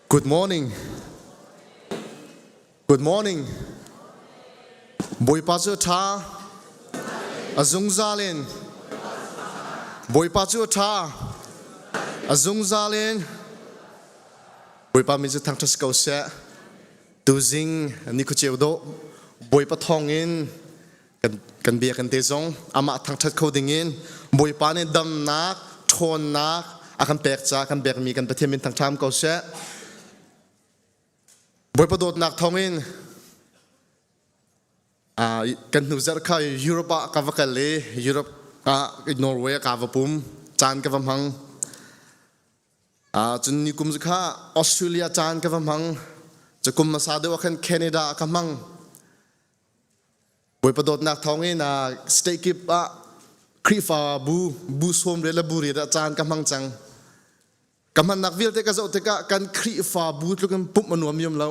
Good morning. Good morning. Boy pachu tha azung zalin. Boy pachu tha azung zalin. Boy pa mi chu thang thas ko se tu jing ni khu cheu do boy pa thong in kan bia kan te zong ama thang thas ko ding in boy pa ne dam nak thon nak akan pek cha kan bek mi kan pathiam in thang tham ko se boy pa dot nak thong in kan nu zar kha Europe ka vakale Europe Norway ka vapum chan ka vamhang chun ni kum kha Australia chan ka vamhang chakum masade wakhan Canada ka mang boy pa dot nak thong in stay keep krifa bu som re la buri da chan ka mang chang kaman nak vil te ka zo te ka kan krifa bu lu kan pup manuam yom lo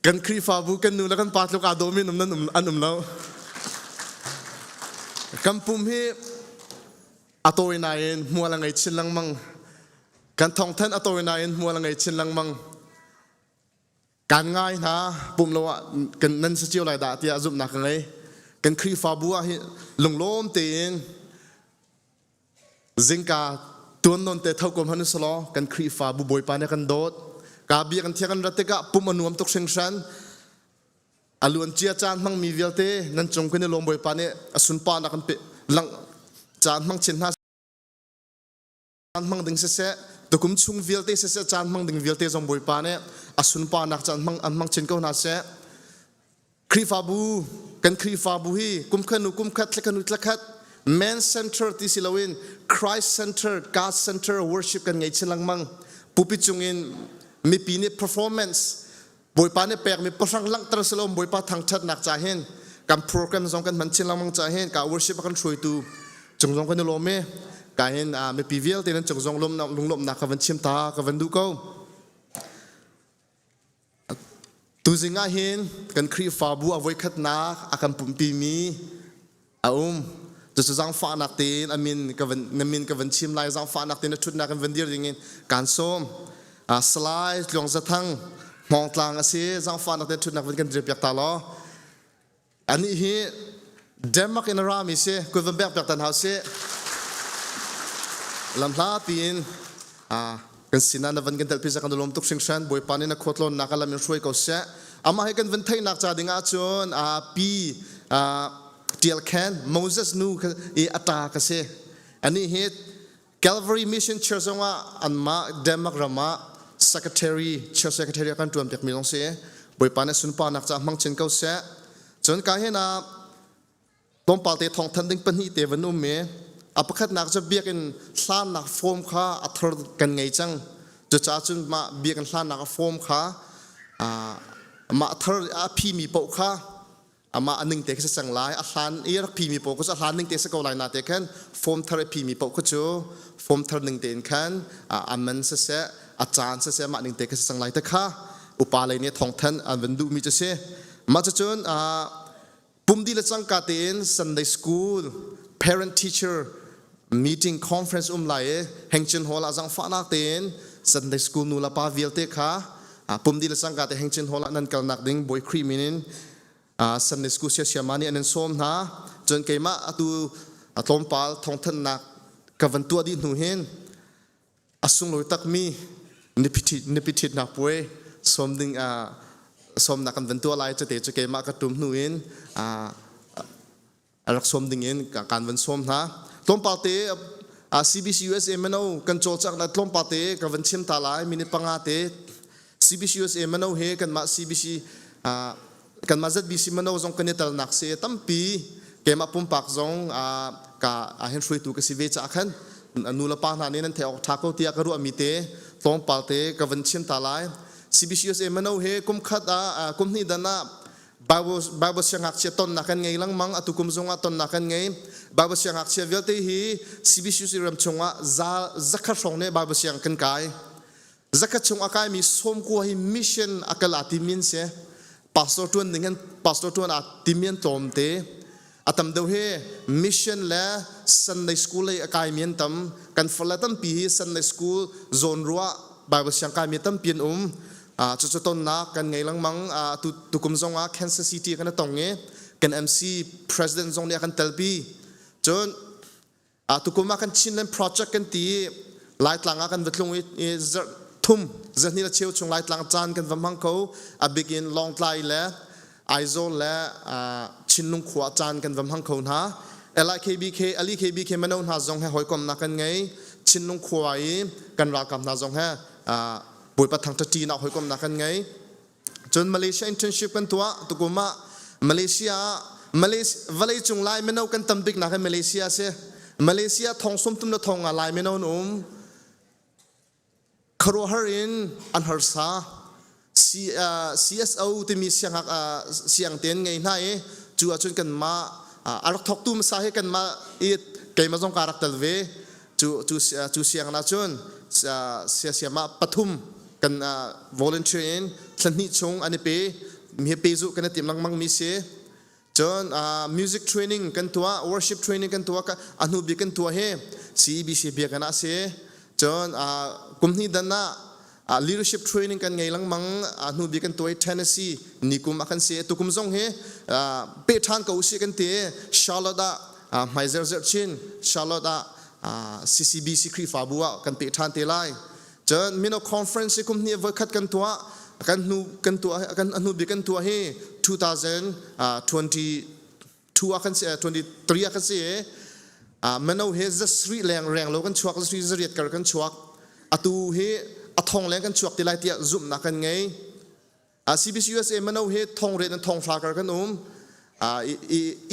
kan krifa bu kan nu la kan pat lu ka do min nan anum lo kan pum hi atoi nain muala ngai chin lang mang kan thong than atoi nain muala ngai chin lang mang kan ngai na pum lo kan nan sa chiu lai da tia zum nak ngai kan krifa bu hi lunglom tin zinka tuan non te thau kom hanu salo kan krifa bu boy pa ne kan dot ka bia kan thia kan rateka pum anuam tok seng san aluan chia chan mang mi velte nan chong kan lom boy pa ne asun pa na kan pe lang chan mang chin ha chan mang ding se to kum chung velte se chan mang ding velte jong boy pa ne asun pa nak chan mang an mang chin ko na se krifa bu kan krifa bu hi kum khanu kum khat lekanu tlakhat man center ti silawin Christ center God center worship kan ngai chilang mang pupi chungin mi pini performance boy pa ne pek mi pasang lang tar salom boy pa thang that nak cha hen kam program jong kan man chilang mang cha hen ka worship kan throi tu chung jong kan lo me ka hen mi pvl te nan chung jong lom na lunglom na ka van chim ta ka van du ko tu zinga hen kan khri fa bu avoi khat na akan pumpi miจะจังฟ้านักตีนอามินกับวันชิมไลจังฟ้านักตีนชุดนักวันเดียร์อย่างงี้การส้มสไลด์หลวงสะทั้งมองกลางอาศัยจังฟ้านักตีนชุดนักวันกันเรียบยักตาล้ออันนี้ฮีเดมักอินรามิเซ่กุวันแบบยักตันเฮาเซ่ลำลาตีนกันสินาวันกันเตลพิจารณาลมตุกสิงชันบอยปานินักขวดล้นนักลำยังช่วยเขาเซ่อามาให้กันวันไทยนักจ่าดิ่งอาจนปีเดียลแคนโมเสสนูอัตากเสอันนี้เหตุ Calvary Mission Church ว่าอันมาเดมักรามา Secretary Church Secretary กันตัวแบบมีลงเสียบอยปานสุนปานักจากมังเชนเก้าเสจนการเห็นต้มปาเตทองทันดิ้งปนีเตวันนุ่มเมอภิคัดนักจะเบียกันสานนักโฟมข้าอัทรกันไงจังจะจ้าจนมาเบียกันสานนักโฟมข้ามาอัทรพีมีปกข้าอามาอันหนึ่งเด็กจะสั่งไล่อาหารรักพีมีโปก็จะอาหารหนึ่งเด็กจะก็ไล่นาเด็กขันโฟมทาร์พีมีโปก็จูโฟมทาร์หนึ่งเด็กขันอามันเสียอาจารย์เสียมาหนึ่งเด็กจะสั่งไล่แต่ข้าอุปาเลยเนี่ยทองทันอันวันดูมีจะเสียมาจะจนปุ่มดีละจังกาเตน Sunday School Parent Teacher Meeting Conferenceไล่แห่งจันทร์หัวละจังฟ้านักเตน Sunday Schoolนูละปาวิลเตข้าปุ่มดีละจังกาเตแห่งจันทร์หัวละนั่นกันนักดิ้งบอยครีมินินSunday School เสียมานี่อันนั้นส้มนะจนเกี่ยมาตัวตอมปาลทองทันนักกับวันตัวดีหนูเห็นสุงลอยตักมีนิพิธินักป่วยส้มดึงส้มนักกันวันตัวลายจะเตะจะเกี่ยมากระตุ้มหนูเห็นรักส้มดึงเห็นการวันส้มนะตอมปาลเตะCBC USA มันเอากันโจจากนั้นตอมปาลเตะกับวันเชื่อมตาลายมินิปังอาเตะ CBC USA มันเอาเฮกันมา CBCกันมาจัดบิสิมันเอาจงกันเนี่ยตลนักเสียตั้มปีเกมาปุ่มปากจงกะเห็นช่วยตัวกสิเวจากขันนูละปานนี้นั่นเทออกทักเอาเตียกระดูกมีเตะตรงปาเตะกับวันเชียนตาลาย CBCS มันเอาเฮกุมขัดกุมนี่ดันนะบาบเสียงหักเชียต้นนักกันไงลังมังอตุกุมจงต้นนักกันไงบาบเสียงหักเชียเวลเตฮี CBCS เริ่มชงจักรชงเนี่ยบาบเสียงกันกายจักรชงอากายมีสมกัวให้มิชชั่นอากาลาติมินเสียpastor tuan dengan pastor tuan atimian tomte atam deu he mission la Sunday school le akai mian tam kan falatam pi Sunday school zone ruwa Bible เสียงกายมีตั้มเปลี่ยนจุดต้นนักกันไงลังมังตุกุมซงKansas City กันตรงเงี้ยกัน MC President ซงเนี่ยกันเตลปีจนตุกุมกันชินเล่น project กันตีไล่ตลางกันวิทลงทุ่มจะนี่ละเชี่ยวชงไล่ตลางจานกันวังมังเขาbegin long ไล่และไอโซและชินลุงขวาจานกันวังมังเขานะLKBK LKBK มันเอาหน้าจงให้หอยกลมนักกันไงชินลุงขวากันรักกับหน้าจงให้บุยประทังจีนเอาหอยกลมนักกันไงจนมาเลเซีย internship กันตัวตุกุมมาเลเซียวลัยจงไล่มันเอากันตั้มบิ๊กนักกันมาเลเซียเสียมาเลเซียทองสมตุ้มละทองอะไรมันเอาหนุ่มครัวฮารินอันฮาร์ซาCSO ที่มีเสียงเตียนไงน่าจูอาจนกันมาอารักทอกตุ้มสาเหกันมาเกยมาจงการักตัลเวจูเสียงน่าจนเสียมาปฐุมกัน volunteer สันนิชงอันนี้มีเปจุกันเตรียมลังมังมีเสียจนmusic training กันตัว worship training กันตัวกันอนุบิกันตัวเฮ CBC เบียกันนะเสียจนกุมนี้ดันนะleadership training กันไงลังมังอนุบิกันตัว Tennessee นิคุมอากันเสียตุกุมซงเฮเปทานกับอุสิกันเตะ Charlotte ไมเซอร์เซอร์ชิน Charlotte CCBC ครีฟาบัวกันเปทานเตไลจนมิโน conference กุมนี้วัคัดกันตัวกันอนุบิกันตัวเฮ2022อากันเสีย23อากันเสียมันเอาเฮจะสรีแรงโลกันชวกสรีจะเรียดกันชวกอตูเฮอทองแรงกันชวกที่ไรที่จุ่มนักกันไงCBC USA มันเอาเฮทองเรียนทองฟลากกัน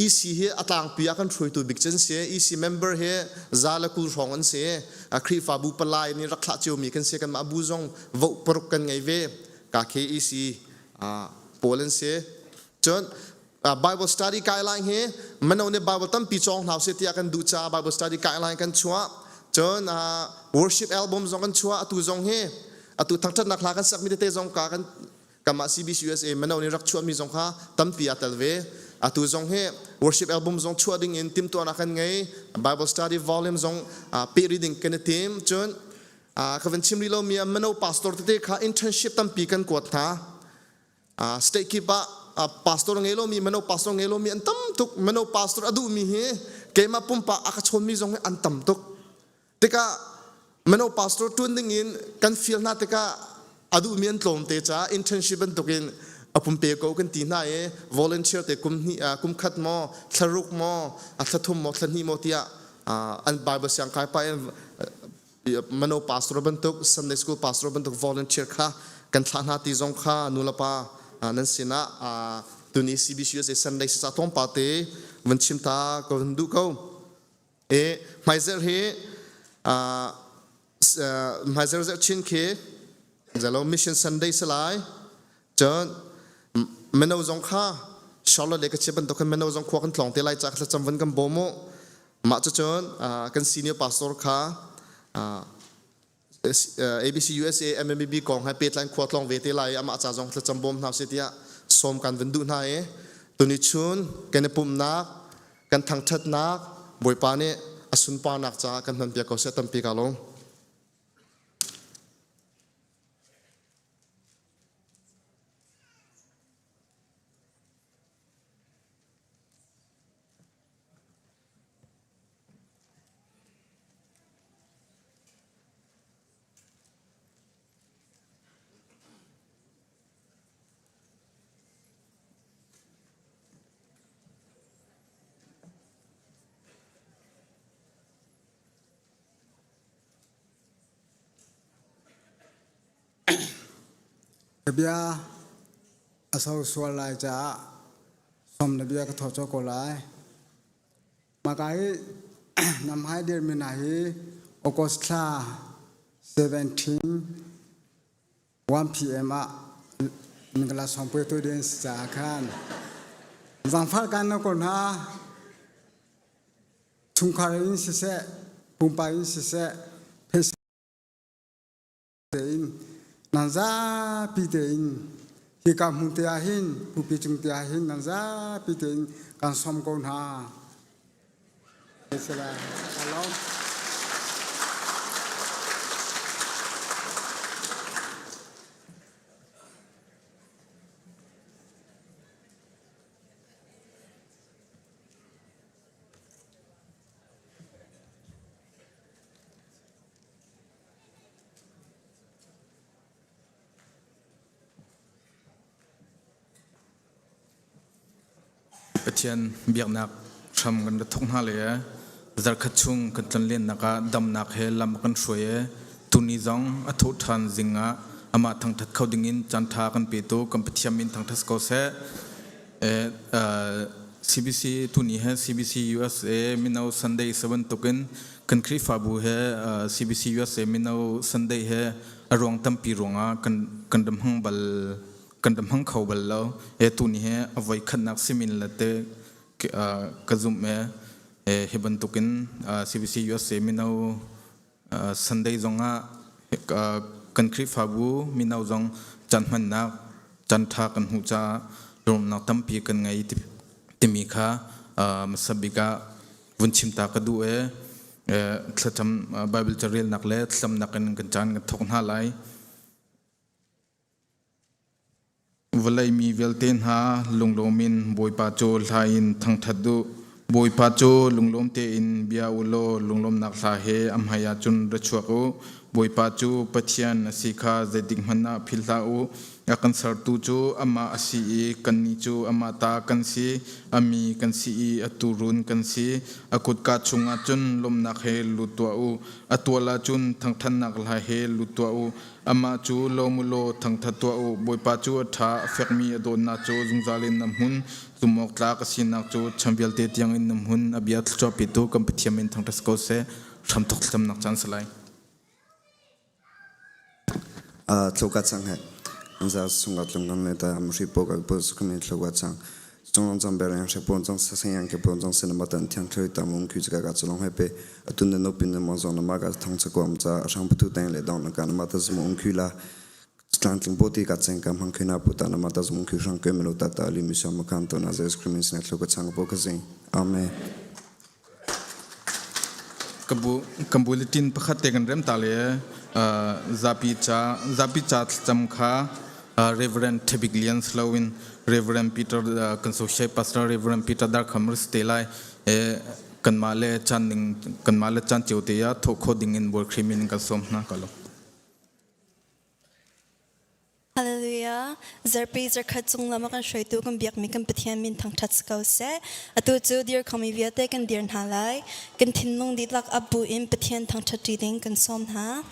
EC เฮอัตางปีกันช่วยตัวบิ๊กเจนเสีย EC member เฮซาลกุลฟองกันเสียครีฟาบูปลายนี่รักษาเจียวมีกันเสียกันมาบูจงวปรุกกันไงเวกาเค EC โปแลนด์เสียจนBible study guideline เฮมันเอาเนี่ย Bible ตั้มปีจองหนาวเสียที่กันดูจ้า Bible study guideline กันชัวจนworship album จงกันชัวตุจงเฮตุทั้งทัดนักลากันสักมิเตจงกากันกับมา CBC USA มันเอาเนี่ยรักชัวมีจงค่ะตั้มปีอัตลเวตุจงเฮ worship album จงชัวดิ่งอินติมตัวนักกันไง Bible study volume จงปี reading กันทีมจนเขาเป็นชิมรีโลมีมันเอา pastor ที่ค่ะ internship ตั้มปีกันกวดนะstate keeper pastor ngelo mi mano pastor ngelo mi antam tuk mano pastor adu mi he kema pumpa akachon mi jong antam tuk tika mano pastor tunding in kan feel na tika adu mi an tlom te cha internship an tukin apumpe ko kan ti na volunteer te kum khat mo tharuk mo athathum mo thlani mo tia an bible sang kai pa mano pastor ban tuk Sunday school pastor ban tuk volunteer kha kan thana ti jong kha nulapaนั่นสินะตัวนี้ CBC USA Sunday สัตว์ท้องปาเต้วันชิมตาก็วันดูเขาไม่เจอเฮไม่เจอชินเคจะเรา Mission Sunday สลายจนมันเอาจงข้าชาวเราเด็กเชื่อบันทึกมันเอาจงขวากันหลงเตลัยจากจำวันกันบ่มมาจนกัน Senior Pastor ข้าABC USA MMB กองให้เปิดไลน์ขวดลองเวทีไลน์อามาจากจงจะจำบ่มทำเสียที่สมกันวันดูนายตัวนี้ชุนกันปุ่มนักกันทางทัดนักบอยปานี่อสุนปานักจากกันทันเปียกเขาเสียตั้มปีกาลงเบียอาศัยส่วนลายจะสมนเบียก็ทอดโกลายมาไกนำให้เดือนมีนาฮีออกัสตา17 1 PM มีกลาสองเพื่อตัวเดินจากกันสังฟังกันนะคนฮะชุมคารินสิเสปุ่มไปสิเสเพสเดินนั่นจะพิเศษที่การมุ่งเตียหินผู้พิจงเตียหินนั่นจะพิเศษการสมกุลหาเสร็จแล้ว ปะเทียนเบียกนักทำกันทุกหน้าเลยจารคัดชุงกันจนเล่นนักดำนักเฮลำกันช่วยตุนิจงอัทุทันจิงะอามาทางทัดเขาดิ่งินจันทากันเปิโตกันปะเทียมินทางทัศกเสCBC ตุนี้เฮ CBC USA มินเอา Sunday 7ตุกันกันคริฟาบูเฮCBC USA มินเอา Sunday เฮอรวงตั้มปีรวงกันดำหังบัลกันดำหังเขาบัลแล้วตุนี้เฮเอาไว้ขันนักซิมินละเตกระซุมเฮบันตุกันCBC USA มินเอา Sunday จงกันคริฟาบูมินเอาจงจันมันนักจันทากันหูจารวมนักตั้มปีกันไงติมีค่ะมัสบิกาวันชิมตากระดูทศจำไบเบิลจะเรียนนักเล่ทำนักกันจานกันทกหาไหลวลัยมีเวลเตนหาลุงโลมินบอยปาโจลายินทั้งทัดดูบอยปาโจลุงโลมเตอินเบียอุโลลุงโลมนักลาเฮอัมหายาจุนรัชวกูบอยปาโจปะเทียนสิกาเจดิกมันนาพิลาอูakan sartu chu ama asi kan ni chu ama ta kan si ami kan si aturun kan si akut ka chunga chun lom na khe lutwa u atwala chun thang than nak la he lutwa u ama chu lomulo thang thatwa u boipa chu tha fekmi adon na chu zungzalin namhun tumok tla ka sinak chu chambial te tiang in namhun abiat chopi tu competition thang tas ko se thamtok tham nak chan salai tlokat sang hai za sungat lungan le ta amri poka pos kami tlokat sang chong chong berang she pon chong sa sang yang ke pon chong sen ma tan thiang thloi ta mong khu ga ga chlong he pe atun ne no pin mo zong na ma ga thang cha ko am cha asang putu tang le dong na kan ma ta mong khu la strangling body ka cheng kam hang khina puta na ma ta mong khu sang ke melo ta ta li mi sa ma kan to na za screaming sen tlokat sang po ka zing amen Kambulitin pakhat tegan rem tale zapi cha chamkha Reverend Tebiglian Slowin Reverend Peter Consocia Pastor Reverend Peter Dar Khamr Stelai kanmale chan cheuteya thokho dingin bor krimin ka somna kalo Hallelujah. Zarpi zar khatsung lama kan shaitu kan biak mi kan pathian min thang thats kau se atu chu dir khami viate kan dir nhalai kan thinlung ditlak abu in pathian thang thati ding kan som ha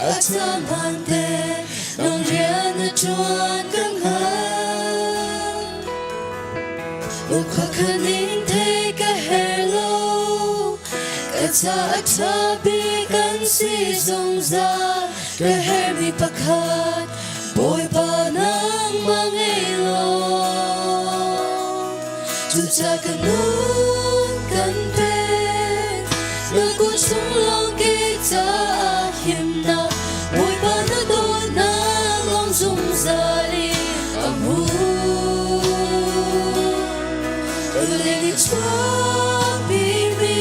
Atamante, non riesce chuan gan ha. Ukha kaning take a hello. Ata bi kan si zongza. Keher mi pakhat, boy pa nang mangelo. Chucha kanun kan pe, naku chung long kita him na. Boy pa na doon na long zumzali amu. Galing ito bibi,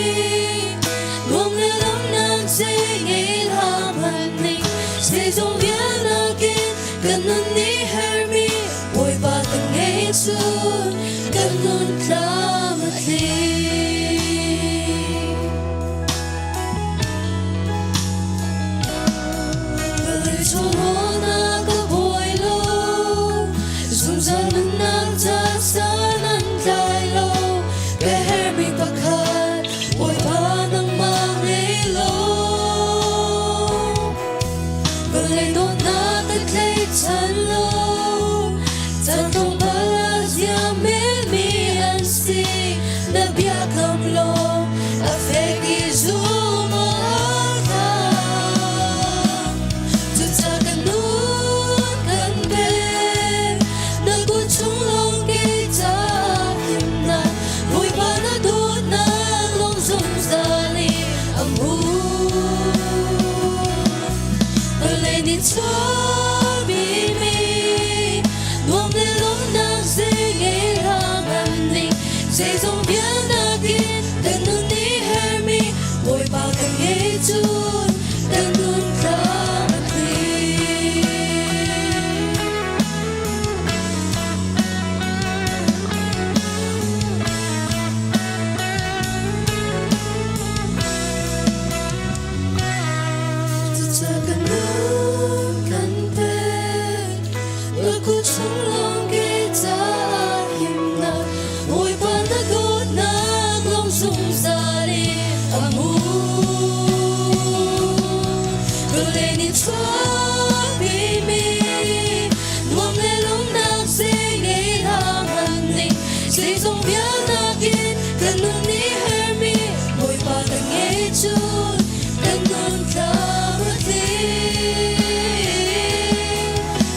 nung nilang nang singil hamaning. Sezong yan akin, ganun ni Hermie. Boy pa tangay soon, ganun klamating.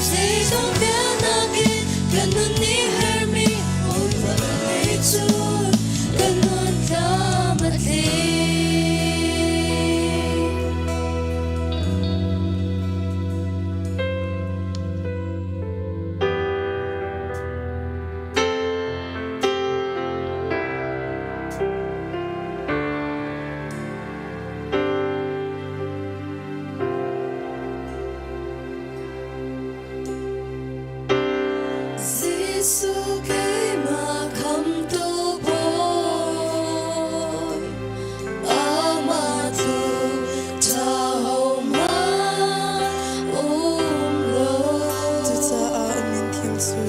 Say don't be 속에 마감도 보이 아마도 자오만 옴로 Tuza amin thiam su.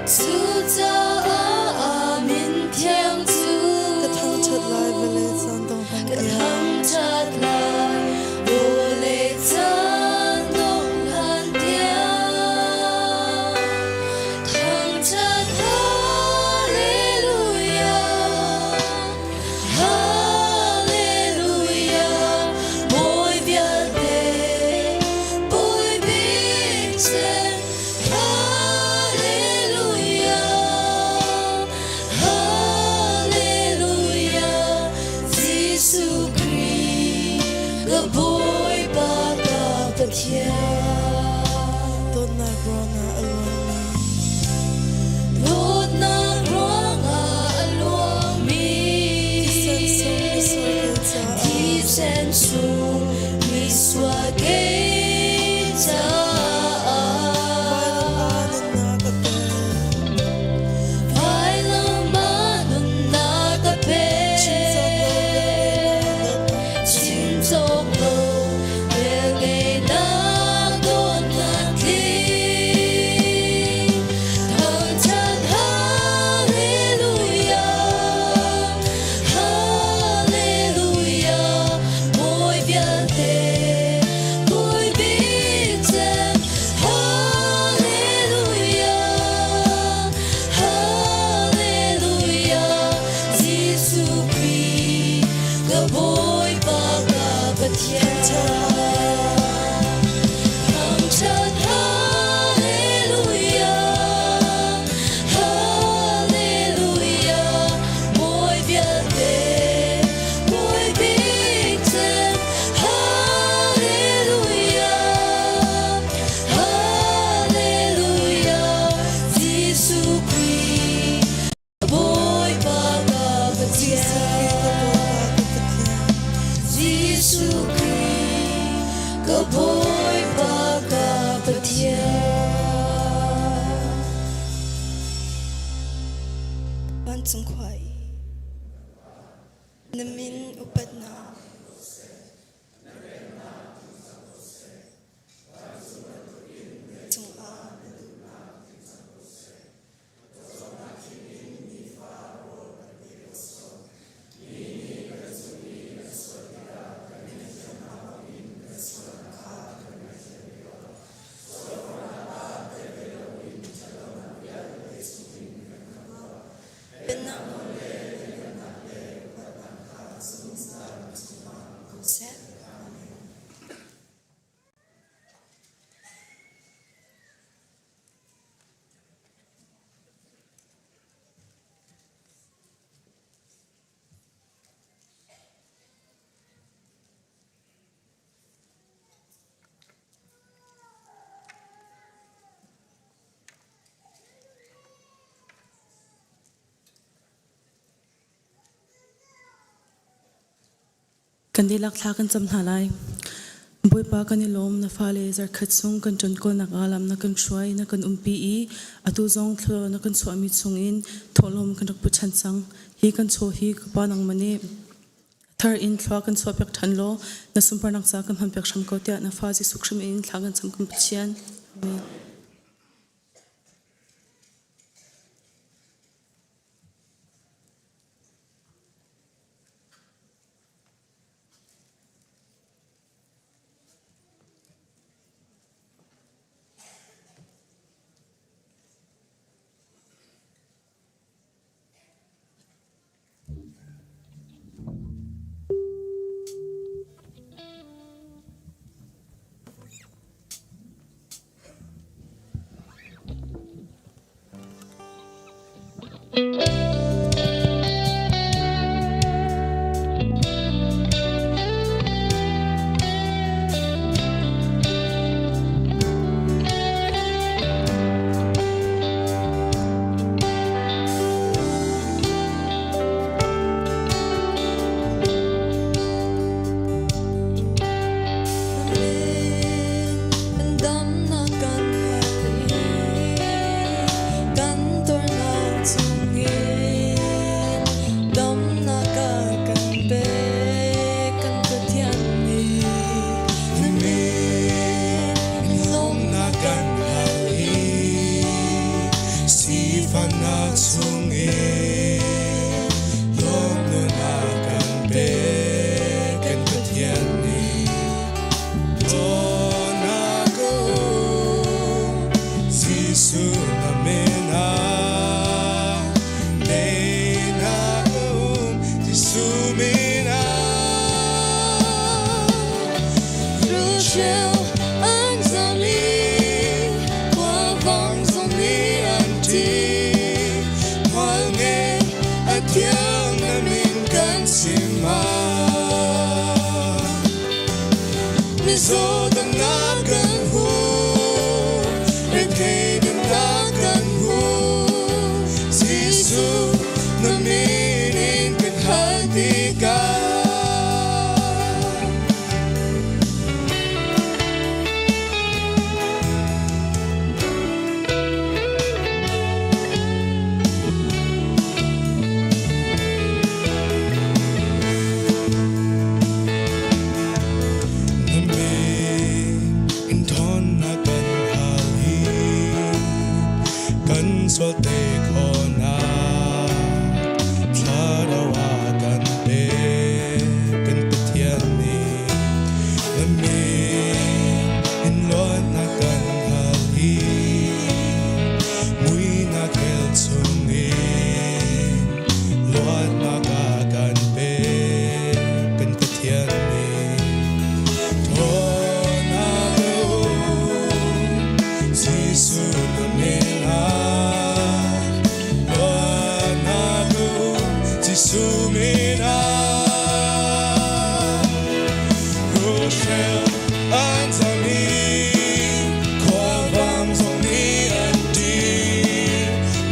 Tuza amin thiam su Ka thang chat lai vele san dong hang Cái kia. thăng chặt lại vô lệ chân đông hàn tiếng thăng chặt hallelujah hallelujah mỗi việc để mỗi việc trên hallelujah hallelujah Jesus Christ the boy baka pathia Tot na grona alone. Lord na ronga along me San song mi soy ke cha. Deep and soon mi swage cha Vai lam anan na ka pe. Vai lam anun na ka pe Chim chok lo Bel ngay na don na thi Thang chan hallelujah hallelujah mỗi việc để mỗi việc trên hallelujah hallelujah Jesus Christ the boy baka pathia thang chat hallelujah hallelujah mỗi việc để mỗi việc trên hallelujah hallelujah Jesus Christ boy baka pathia Jesus Christ the boy baka pathia Ban chung khwai. Namin upat na. Chung a. Bina. Se. Kan di laksa kan sam halai boy pa kan ilom na fale zar khatsung kan chon ko nak alam na kan shwai na kan umpi I atu zong thlo na kan swami chungin tholom kan rak puchan sang hi kan cho hi pa nang mani thar in thwa kan so pek than lo na sumpar nak sa kan ham pek sham ko tia na fa ji sukshim in thla kan sam kan puchian amen Giêsu namena Nena Giêsu mina Rochelle Anzali qua vang zoni anti Hoal nghe a thiang na min kan sima Mi zo dang na kan hu Re thei dang na kan hu Giêsu na min in kan hal ti ka so te kona Plada wa kan pe Kan petian ni Nami In loan na kan hali Mui na kel tsungi Loan na ka kan pe Kan petian ni Tona ko Giêsu namena Giêsu mina Rochelle Anzali qua vang zoni anti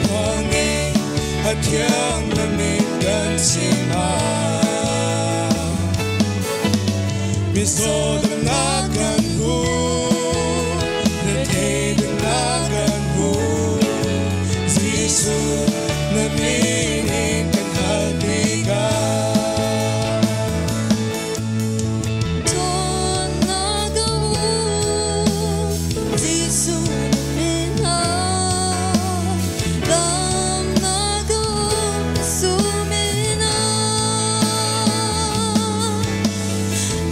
Hongi a thiang na min kan sima Mi zo dang na kan hu Re thei dang na kan hu Giêsu na min in kan hal ti ka Ton na go Giêsu mina Lam na go Giêsu mina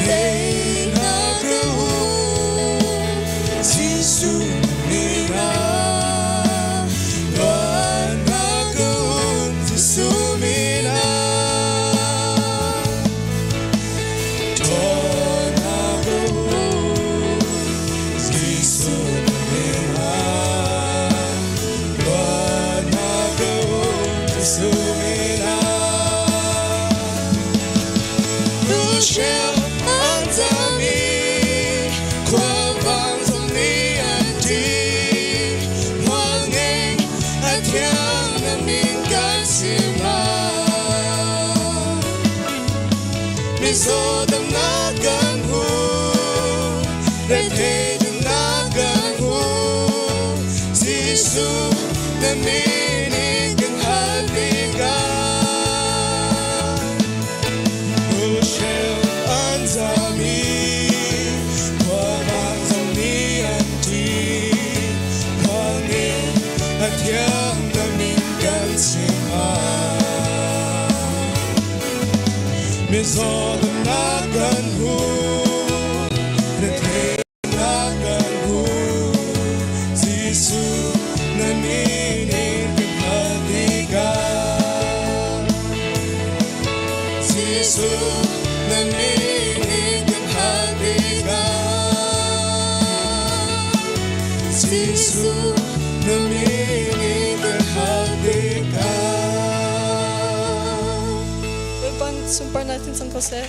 Day na go Giêsu mina Loan na go Giêsu mina Ton na go Giêsu mina Loan na go Giêsu mina Rochelle Anzali qua vang zoni anti Hoal nghe a thiang na min kan sima Mi zo dang na kan hu Re thei dang na kan hu Giêsu na min in kan hal ti ka Rochelle Anzali qua vang zoni anti Hoal nghe a thiang na min kan sima Mi zo dang na kan hu Re thei na kan hu Giêsu na min in kan hal ti ka Giêsu na min in kan hal ti ka Giêsu na min in kan hal ti ka Iban, sumpah natin San Jose.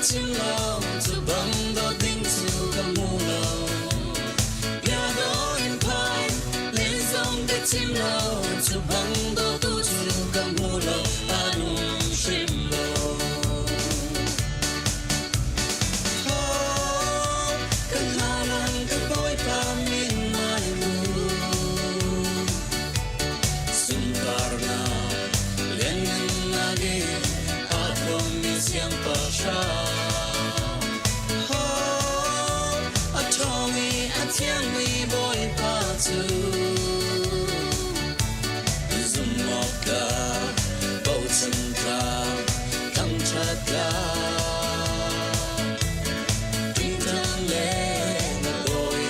chim lâu zu bang do ding zu ka mu lâu ya do in pai lên sông cái chim lâu zu bang do tu zu ka mu lâu anung shim lâu kan halang ka boy pa min mai mu sumkarna len nage atrom mi siang pa sha atomi atiang mi boy pa tu zumokka bochen ka kam chaka ting tang le na boy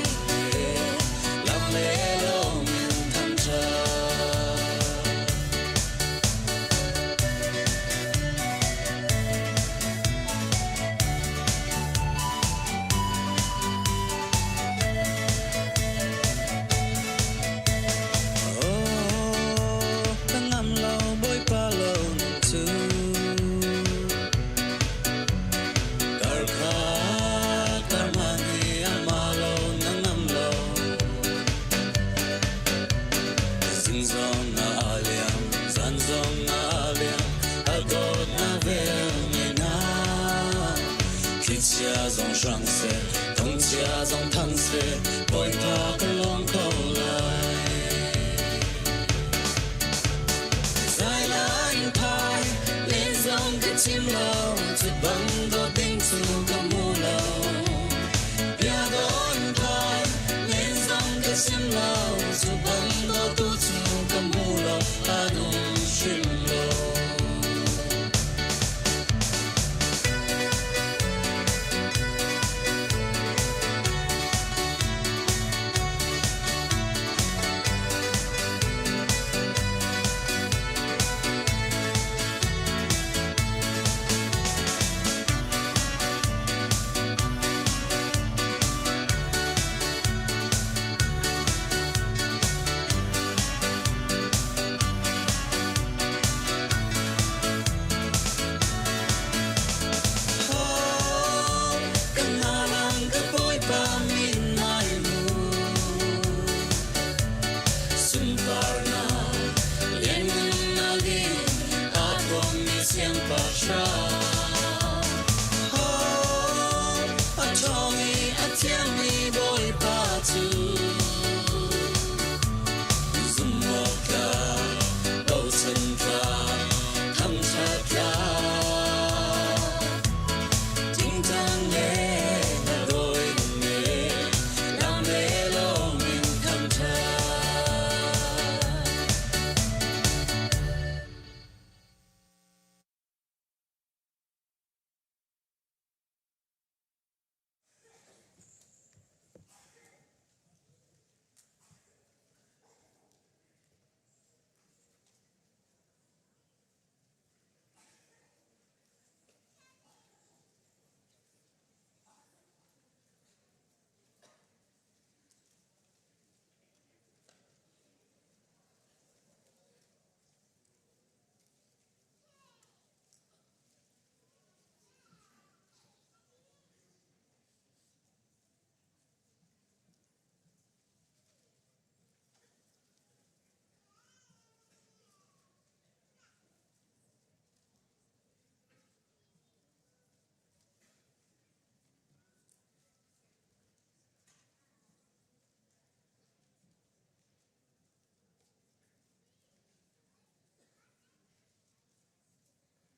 lam le lo min tham cha Kan ngam lo boy pa lo tu Kar kha kar mani ama lo nang ngam lo Sing song na aliam san song na aliam agot na vel me na Chia dòng sang se thong chia dòng thang se boy pa ka long ko lai Sai lan pai lên dòng cái chim lâu zu bang do ding zu ka mu lâu ya don pai lên dòng cái chim lâu zu bang do tu zu ka mu lâu anung shim lâu Kan halang ka boy pa min mai mu Sumparna len nage atrom mi siang pa sha atomi atiang mi boy pa tu Zumokka bochen ka tham cha ka Ting tang le na doi me lam le lo min tham cha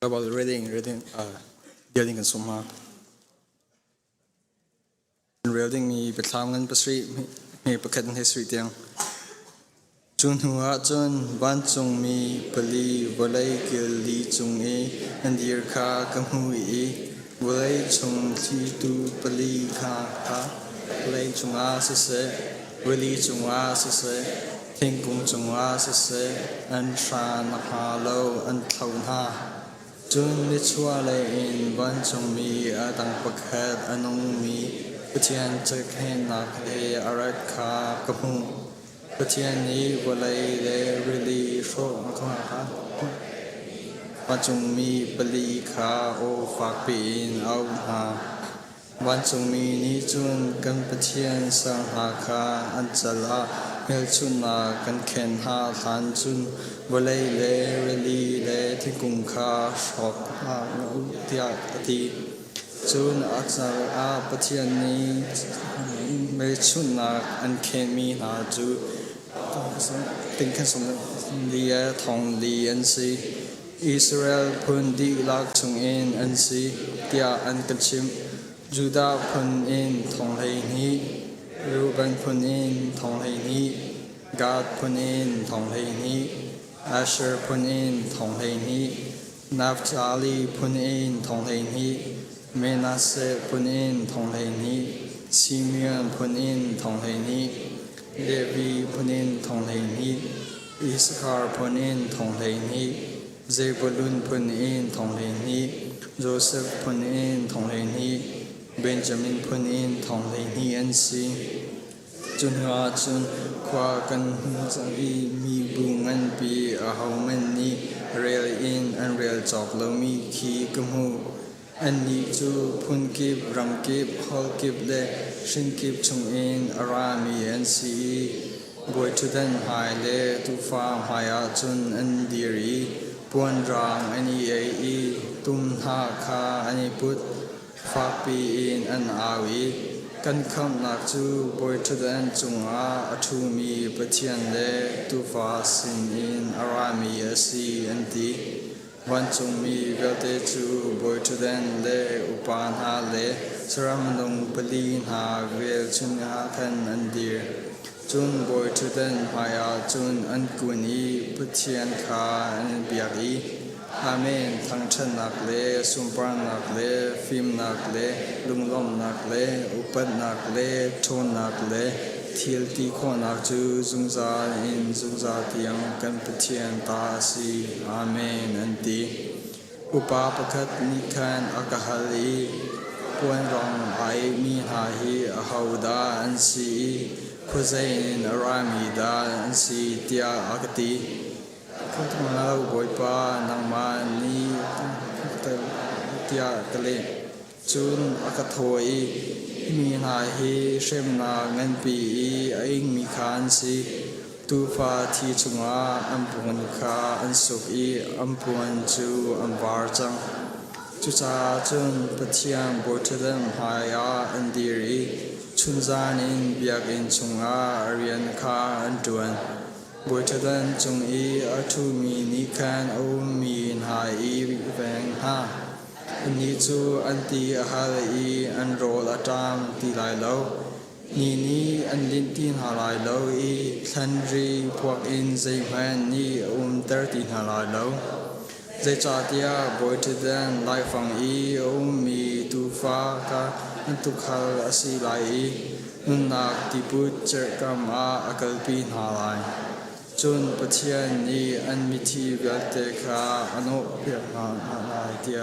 About reading, dealing and summa. Reading me betlang and pasri me paket history tiang. Chun hua chun ban chung mi pali walai kil li chung e and dear ka kamu e walai chung chi tu pali ka walai chung a se wali chung a se thing kung chung a se and shan ha lo and thau ha Chun li chua le in ban chung mi a tang pakhat anung mi Patian chak hen nak le arat ka kamu Patian ni walai le really short ma ha วันจงมีปลีขาโอฝากปีนเอาหาวันจงมีนิจุนกันปะเทียนสังหาคาอันจละเฮลชุนากันเข็นหาทันจุนวะเลยเลเรลีเลที่กุงคาชอกหาอุทยาติจุนอักษรอาปะเทียนนี้เมชุนาอันเข็นมีหาจูติงขันสมเลียทองเลียนซีอิสราเอลพุนดีลักชงเอ็นอันซีเตียอันกัลชิมจูดาพุนเอ็นทองเลนีรูเบนพุนเอ็นทองเลนีกาดพุนเอ็นทองเลนีอาเชอร์พุนเอ็นทองเลนีนับจาลีพุนเอ็นทองเลนีเมนาเซพุนเอ็นทองเลนีซิเมียนพุนเอ็นทองเลนีเลวีพุนเอ็นทองเลนีอิสคาร์พุนเอ็นทองเลนีเซบูลุนพุนเอ็นทองเลนีโจเซฟพุนเอ็นทองเลนีเบนจามินพุนเอ็นทองเลนีอันซีจุนหัวจุนควากันจะมีบุงันปีอาหามันนี้เรียลอินอันเรียลจอกแล้วมีขีกมูอันนี้จูพุนกิบรังกิบฮอลกิบเลชินกิบชงเอ็นอารามีอันซีบวยชุดันหายเลตุฟ้าหายจุนอันดีรีปวนรางอันนี้เอตุมหาคาอันนี้พุทฝากปีอินอันอาวีกันคำนักจูบอยทุดันจงอาทูมีปะเทียนเลตุฟ้าสินอินอารามีอสีอันตีวันจงมีเวลเตจูบอยทุดันเลอุปาหาเลสรามลงปลีหาเวลชุนหาคันอันดีจุนบอยทุดันพายาจุนอันกุนีปะเทียนคาอันเบียรีอาเมนทั้งชนักเลสุมปรานักเลฟิมนักเลลุงล้อมนักเลอุปนักเลโทนักเลทิลตีโคนักจูจุงซาอินจุงซาเตียงกันปะเทียนตาสีอาเมนอันตีอุปาปคัดนิคันอากาฮลีปวนรองไอมีหาฮีอาฮาวดาอันซีคุเซนอารามีดาอันซีเตียอากตีคนที่มาบอยปานังมานีเตียกะเลจุนอากาโทยมีนาฮีเชมนาเงินปีไอมีคานซีตูฟาที่จงอาอัมพวนคาอันสุกีอัมพวนจูอัมบาร์จังจุจาจุนปะเทียมบทเดิมหายาอันดีรีชุนจานินเบียกินจงอาเรียนคาอันจวนบทเดินจงอีอาทูมีนิคันโอมีนหายอีแวงฮาอันนี้จูอันตีอาฮาลีอันโรลอาจามตีลายเลวนี่อันลินตีนหาลายเลวอีทันรีพวกอินใจแมนนี่เตอร์ตีนหาลายเลวใจจ่าเตียบทเดินไล่ฟังอีมีตูฟ้ากาอันตุขัลอาศิลายนุนักที่พุทธเจอกรรมอากาลปีนหาลายจนปะเทียนนี้อันมิทีเวลเตคาอนุเพียหาลายเตีย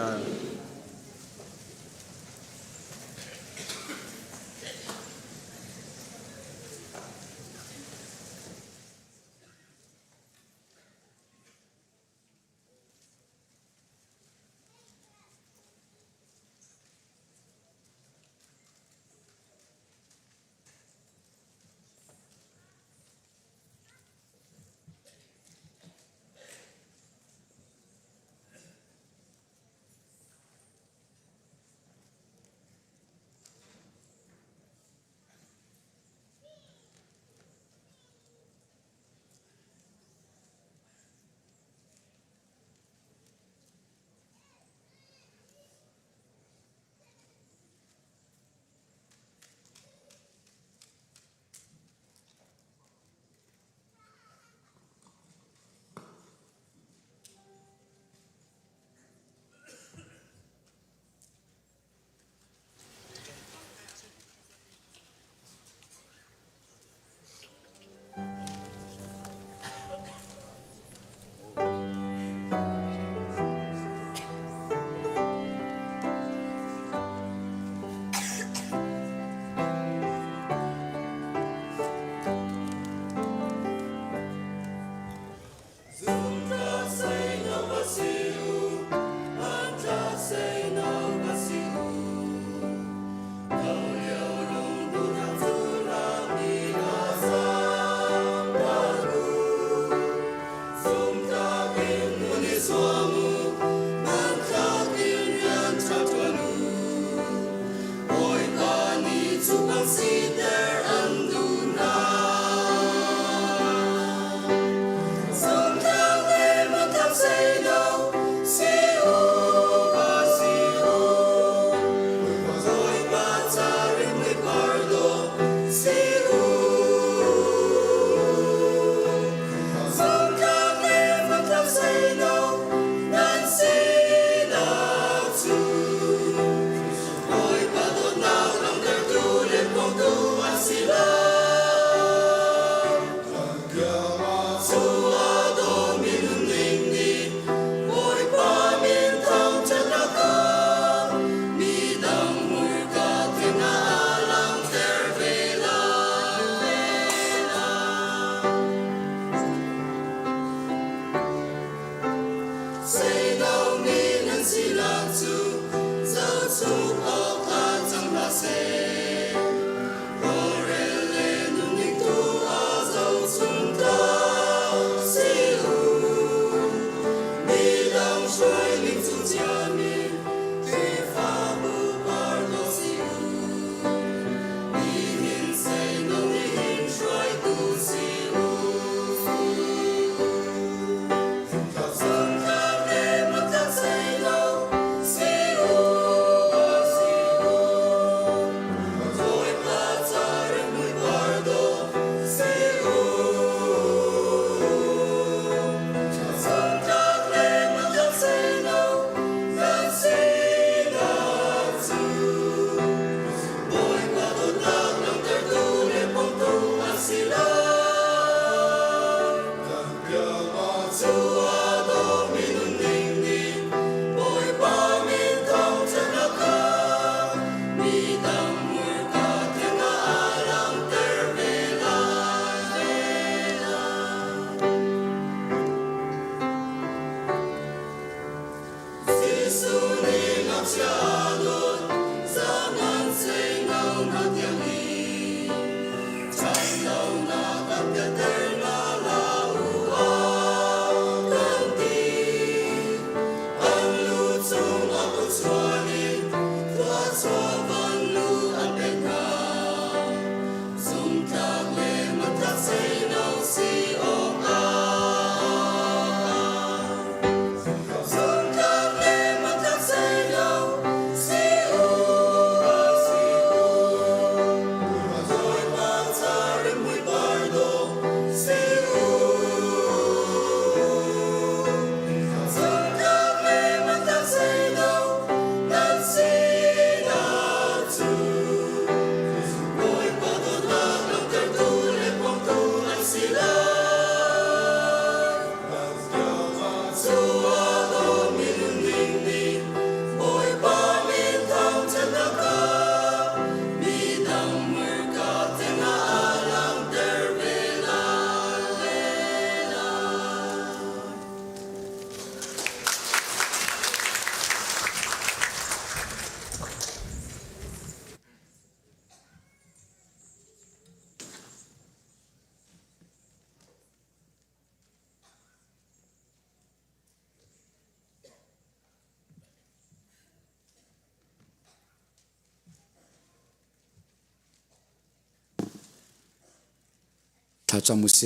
ถ้าจำมุเส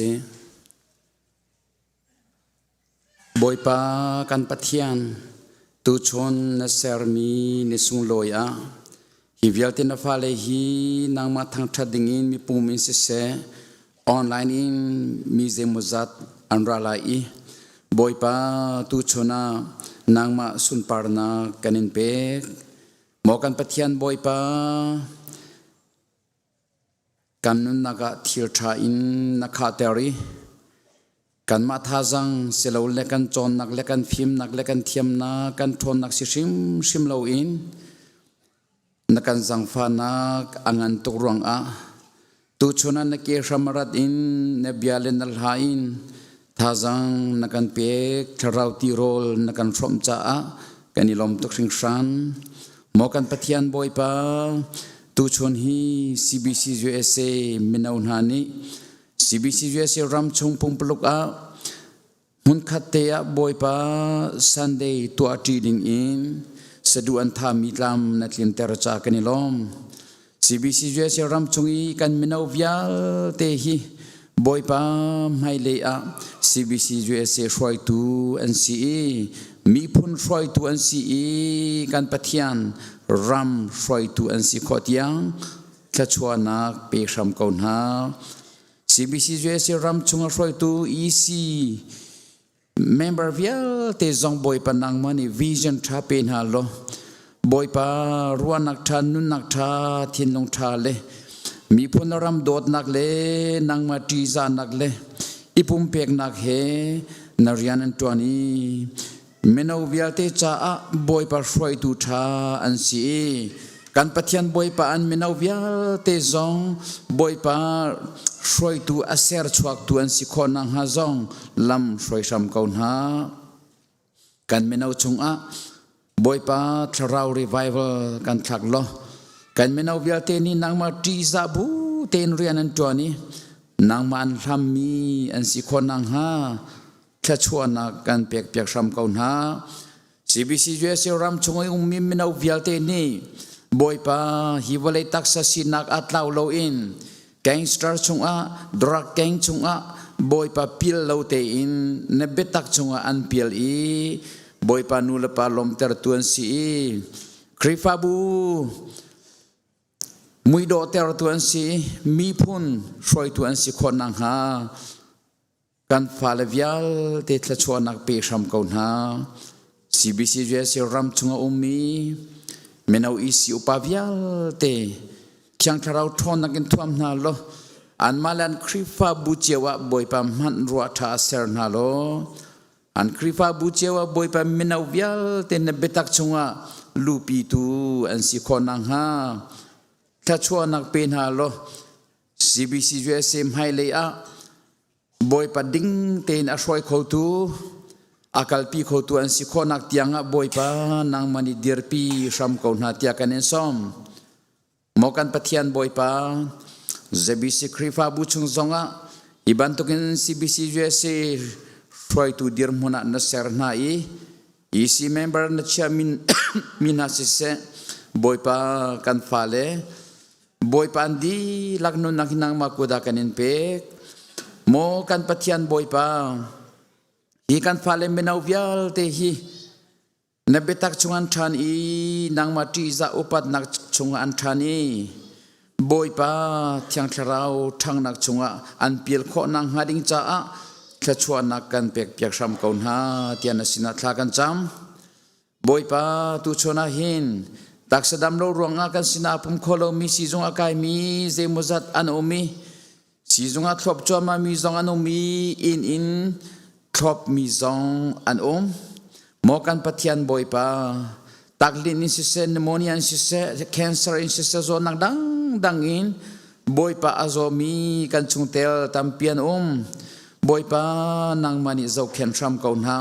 บอยปากันปะเทียนตูชนนเซอร์มีนสุงลอยอะฮิวิลตินาฟาเลฮีนางมาทางทัดดิ่งมีปุ่มมินเสออนไลน์อินมีเซมุซัดอันราลายบอยปาตูชนนางมาสุนปาร์นากันินเปกหมอกันปะเทียนบอยปากันนุนนักทิลชาอินนักขาเตอรีกันมาท่าจังเสลาเล็กันจอนนักเล็กันฟิมนักเล็กันเทียมนักกันทนนักชิมเลาอินนักกันจังฟ้านักอังันตุกรวงอะตุชนันนักเกชามรัดอินเนบิอาเลนัลหาอินท่าจังนักกันเปกทราวตีโรลนักกันฟรอมจ้ากันนิลอมตุกสิงชันหมอกันปะเทียนบอยปาตูชนฮี CBC USA มินาวนานี CBC USA รำชงพงปลุกอามุนขัดเตะบอยปา Sunday ตัวจีดิงอินสะดวกทามิลามนัดลินเตอร์จากกันนิลอม CBC USA รำชงอีกันมินาววิาเตฮีบอยปาไม่เลยอะ CBC USA ช่วยตู NCA มีพุ่นช่วยตู NCA กันปะเทียนรำช่วยตู NCA ขอดยังแค่ชวนนักเปกรำเก่าหน้า CBC USA รำชงช่วยตู EC member วิลเตจงบอยปานังมันนี่ vision ท่าเป็นฮาโลบอยปารัวนักท่านุนนักท่าทินลงท่าเลยมีพุ่นรำโดดนักเลยนังมาจีจานักเลยอีปุ่มเปกนักเฮนาริยันตัวนี้เมนเอาวิลเตจ้าบอยปาช่วยตูท่าอันซีกันปะเทียนบอยปาอันเมนเอาวิลเตจงบอยปาช่วยตูอาเซอร์ชวักตูอันซีคอนังฮาจงลำช่วยชำเก่าหน้ากันเมนเอาชงอะบอยปาทราวรีไวเวลกันทักล้อกันเมนเอาวิลเตนี่นางมาจีซาบูเตนเรียนอันตัวนี้นางมาอันทำมีอันสิคนนางฮาแค่ชวนนักกันเปียกๆชำเก่าหน้า CBC USA รำชงอุ้มมีเมนเอาวิลเตนี่บอยปาฮิวเลตักษสินักอัตลาวโลอินแกงสตาร์ชงอะดรักแกงชงอะบอยปาพิลโลเตอินเนเบตักชงอะอันพิลอีบอยปานูเลปาลมเตอร์ตัวนซีคริฟาบูมุยโดเตอร์ตัวนซีมีพุนช่วยตัวนซีคนนังฮากันฟาเลวิลเตทละชวนนักเปชมเก่าหน้า CBC USA รำชงอุมีเมนเอาอีสิอุปาวิลเตช่างทาราวทอนนักกินท่วมนาโลอันมาลันคริฟาบูเจวะบอยปามันรัวทาเซอร์นาโลอันคริฟาบูเจวะบอยปาเมนเอาวิลเตนเบตักชงะลูปีตูอันสิคนนังฮาถ้าชัวนักเป็นฮาโล CBC USA ให้เลยอะบอยปาดิ้งเตนอช่วยเขาตู akal pi kho tu an si kho nak tianga boi pa nang mani dir pi sham ko na tia kan en som mokan pathian boi pa zebisi krifa bu chung zonga iban tokin CBC USA try to dir muna na ser na isi member na chairman mina sise boi pa kan fale boi pa andi lagno na hinang makuda kanin pe mo kan pathian boi pa hi kan fale menaw vial te hi nabetak chungan than nang mati za upat nak chungan thani boi pa thiang tharau thang nak chunga an pil kho nang hading cha a thachua nak kan pek pek sam kaun ha tian asina thla kan cham boi pa tu chona hin taksadam lo ruanga kan sina pum kholo mi si zong akai mi ze mozat an omi si zong a thlop choma mi zong an omi in thlop mi zong an mokan pathian boi pa taklin in sise pneumonia in sise cancer in sise zo nak dang in boi pa azo mi kan chungtel tampian boi pa nang mani zo khen tram kaun ha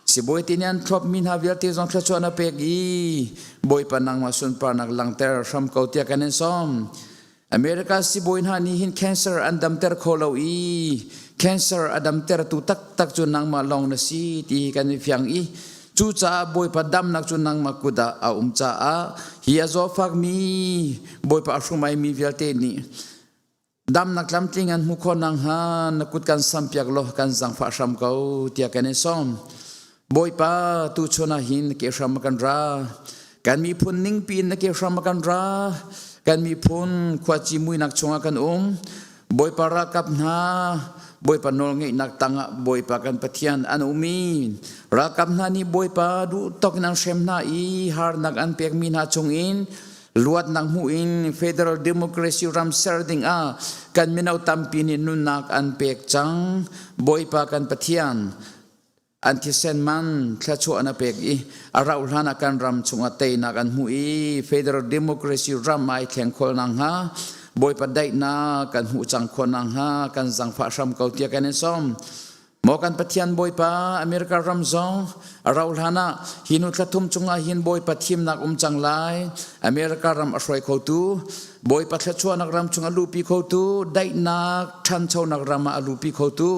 si boi tinian thlop min ha vial te zong thachona pegi boi pa nang ma sun pa nak langter tram kau tia kanen som America si boi ha ni hin cancer andam ter kholo cancer adam ter tu tak chu nang ma long na si ti kan fiang chu cha boi pa dam nak chu nang makuda a cha a hi azo fak mi boi pa shumai mi vialte ni dam nak lam ting an mu kho nang ha nakut kan sampiak lo kan jang fa sham ko tia kan som boi pa tu chona hin ke sham kan ra kan mi phun ning pin na ke sham kan ra kan mi phun khwachi mui nak chunga kan boi pa ra kap na boi pa nol ngai nak tanga boi pa kan pathian an umi rakam na ni boi pa du tok nang shem na har nak an pek min ha chung in luat nang mu in federal democracy ram serding a kan minaw tampi ni nun nak an pek chang boi pa kan pathian antisen man thlachu ana pek arau hana kan ram chunga te nak an mu federal democracy ram ai theng khol nang ha boi pa dai na kan hu chang khonang ha kan jang fa sham kau tia kan som mo kan pathian boi pa America ram zong araul hana hinu thlathum chunga hin boi pa thim nak chang lai America ram asroi kho tu boi pa thachua nak ram chunga lupi kho tu dai nak than chau nak rama alupi kho tu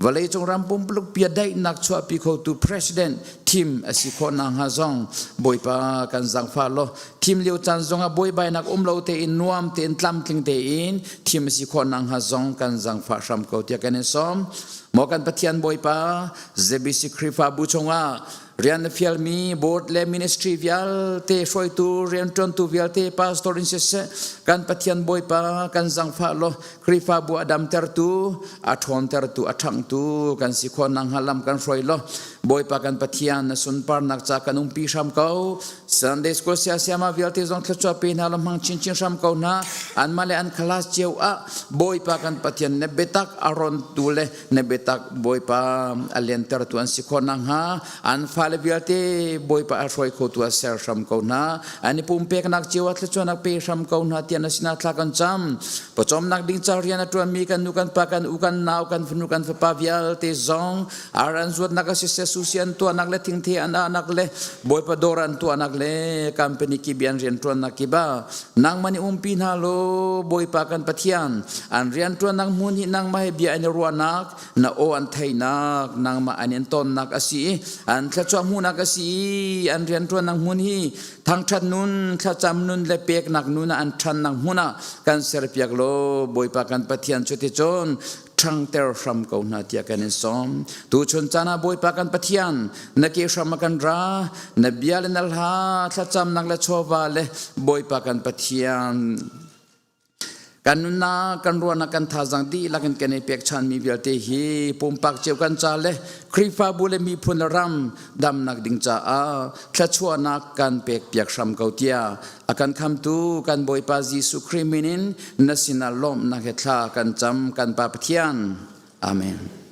valai chong ram pum pluk pia dai nak chua pi kho tu president team asi khonang ha zong boi pa kan jang fa lo team liu chan zonga boi bai nak lo te in nuam te in tlam tling te in team si khonang ha zong kan jang fa sham ko tia kan som mo kan pathian boi pa zebisi krifa bu chonga rian fial mi board le ministry vial te shoi tu rian ton tu vial te pastor in se kan pathian boi pa kan jang fa lo krifa bu adam ter tu athon ter tu athang tu kan si khonang halam kan shoi lo boi pa kan pathian na sun par nak cha kanung pi sham ko Sunday school sia ma vial te zong thachwa pe na lam hang chin sham ko na an male an class cheu a boi pa kan pathian ne betak aron tu le ne betak boi pa alien ter tu an si khonang ha an fale vial te boi pa ashoi ko tu ser sham ko na ani pum pek nak cheu at thachwa nak pe sham ko na tian asina thla kan cham pochom nak ding char rian atwa mi kan nu kan pa kan u kan naw kan fnu kan fa vial te zong aran zuat nak si susian tu anak le ting the anak le boi pa doran tu anak le company ki bian rian tu anak ki ba nang mani umpi na lo boi pa kan pathian an rian tu nang muni nang mai bia ani ruanak na o an thai nak nang ma anin ton nak asi an thachwa mu nak asi an rian tu nang muni thang that nun thacham nun le pek nak nun an than nang muna kan ser piak lo boi pa kan pathian chuti chon thang ter sham ko na tia kan som tu chun chana boi pa kan pathian na ke sham kan ra na bial nal ha thacham nak la chowa le boi pa kan pathian kanuna kan ruana kan thajang di lakan kene pek chan mi bialte hi pumpak cheu kan cha le krifa bule mi phun ram dam nak ding cha a thachua nak kan pek piak sham kautia akan kham tu kan boi pa jisu kriminin nasina lom na hetla kan cham kan pa pathian amen.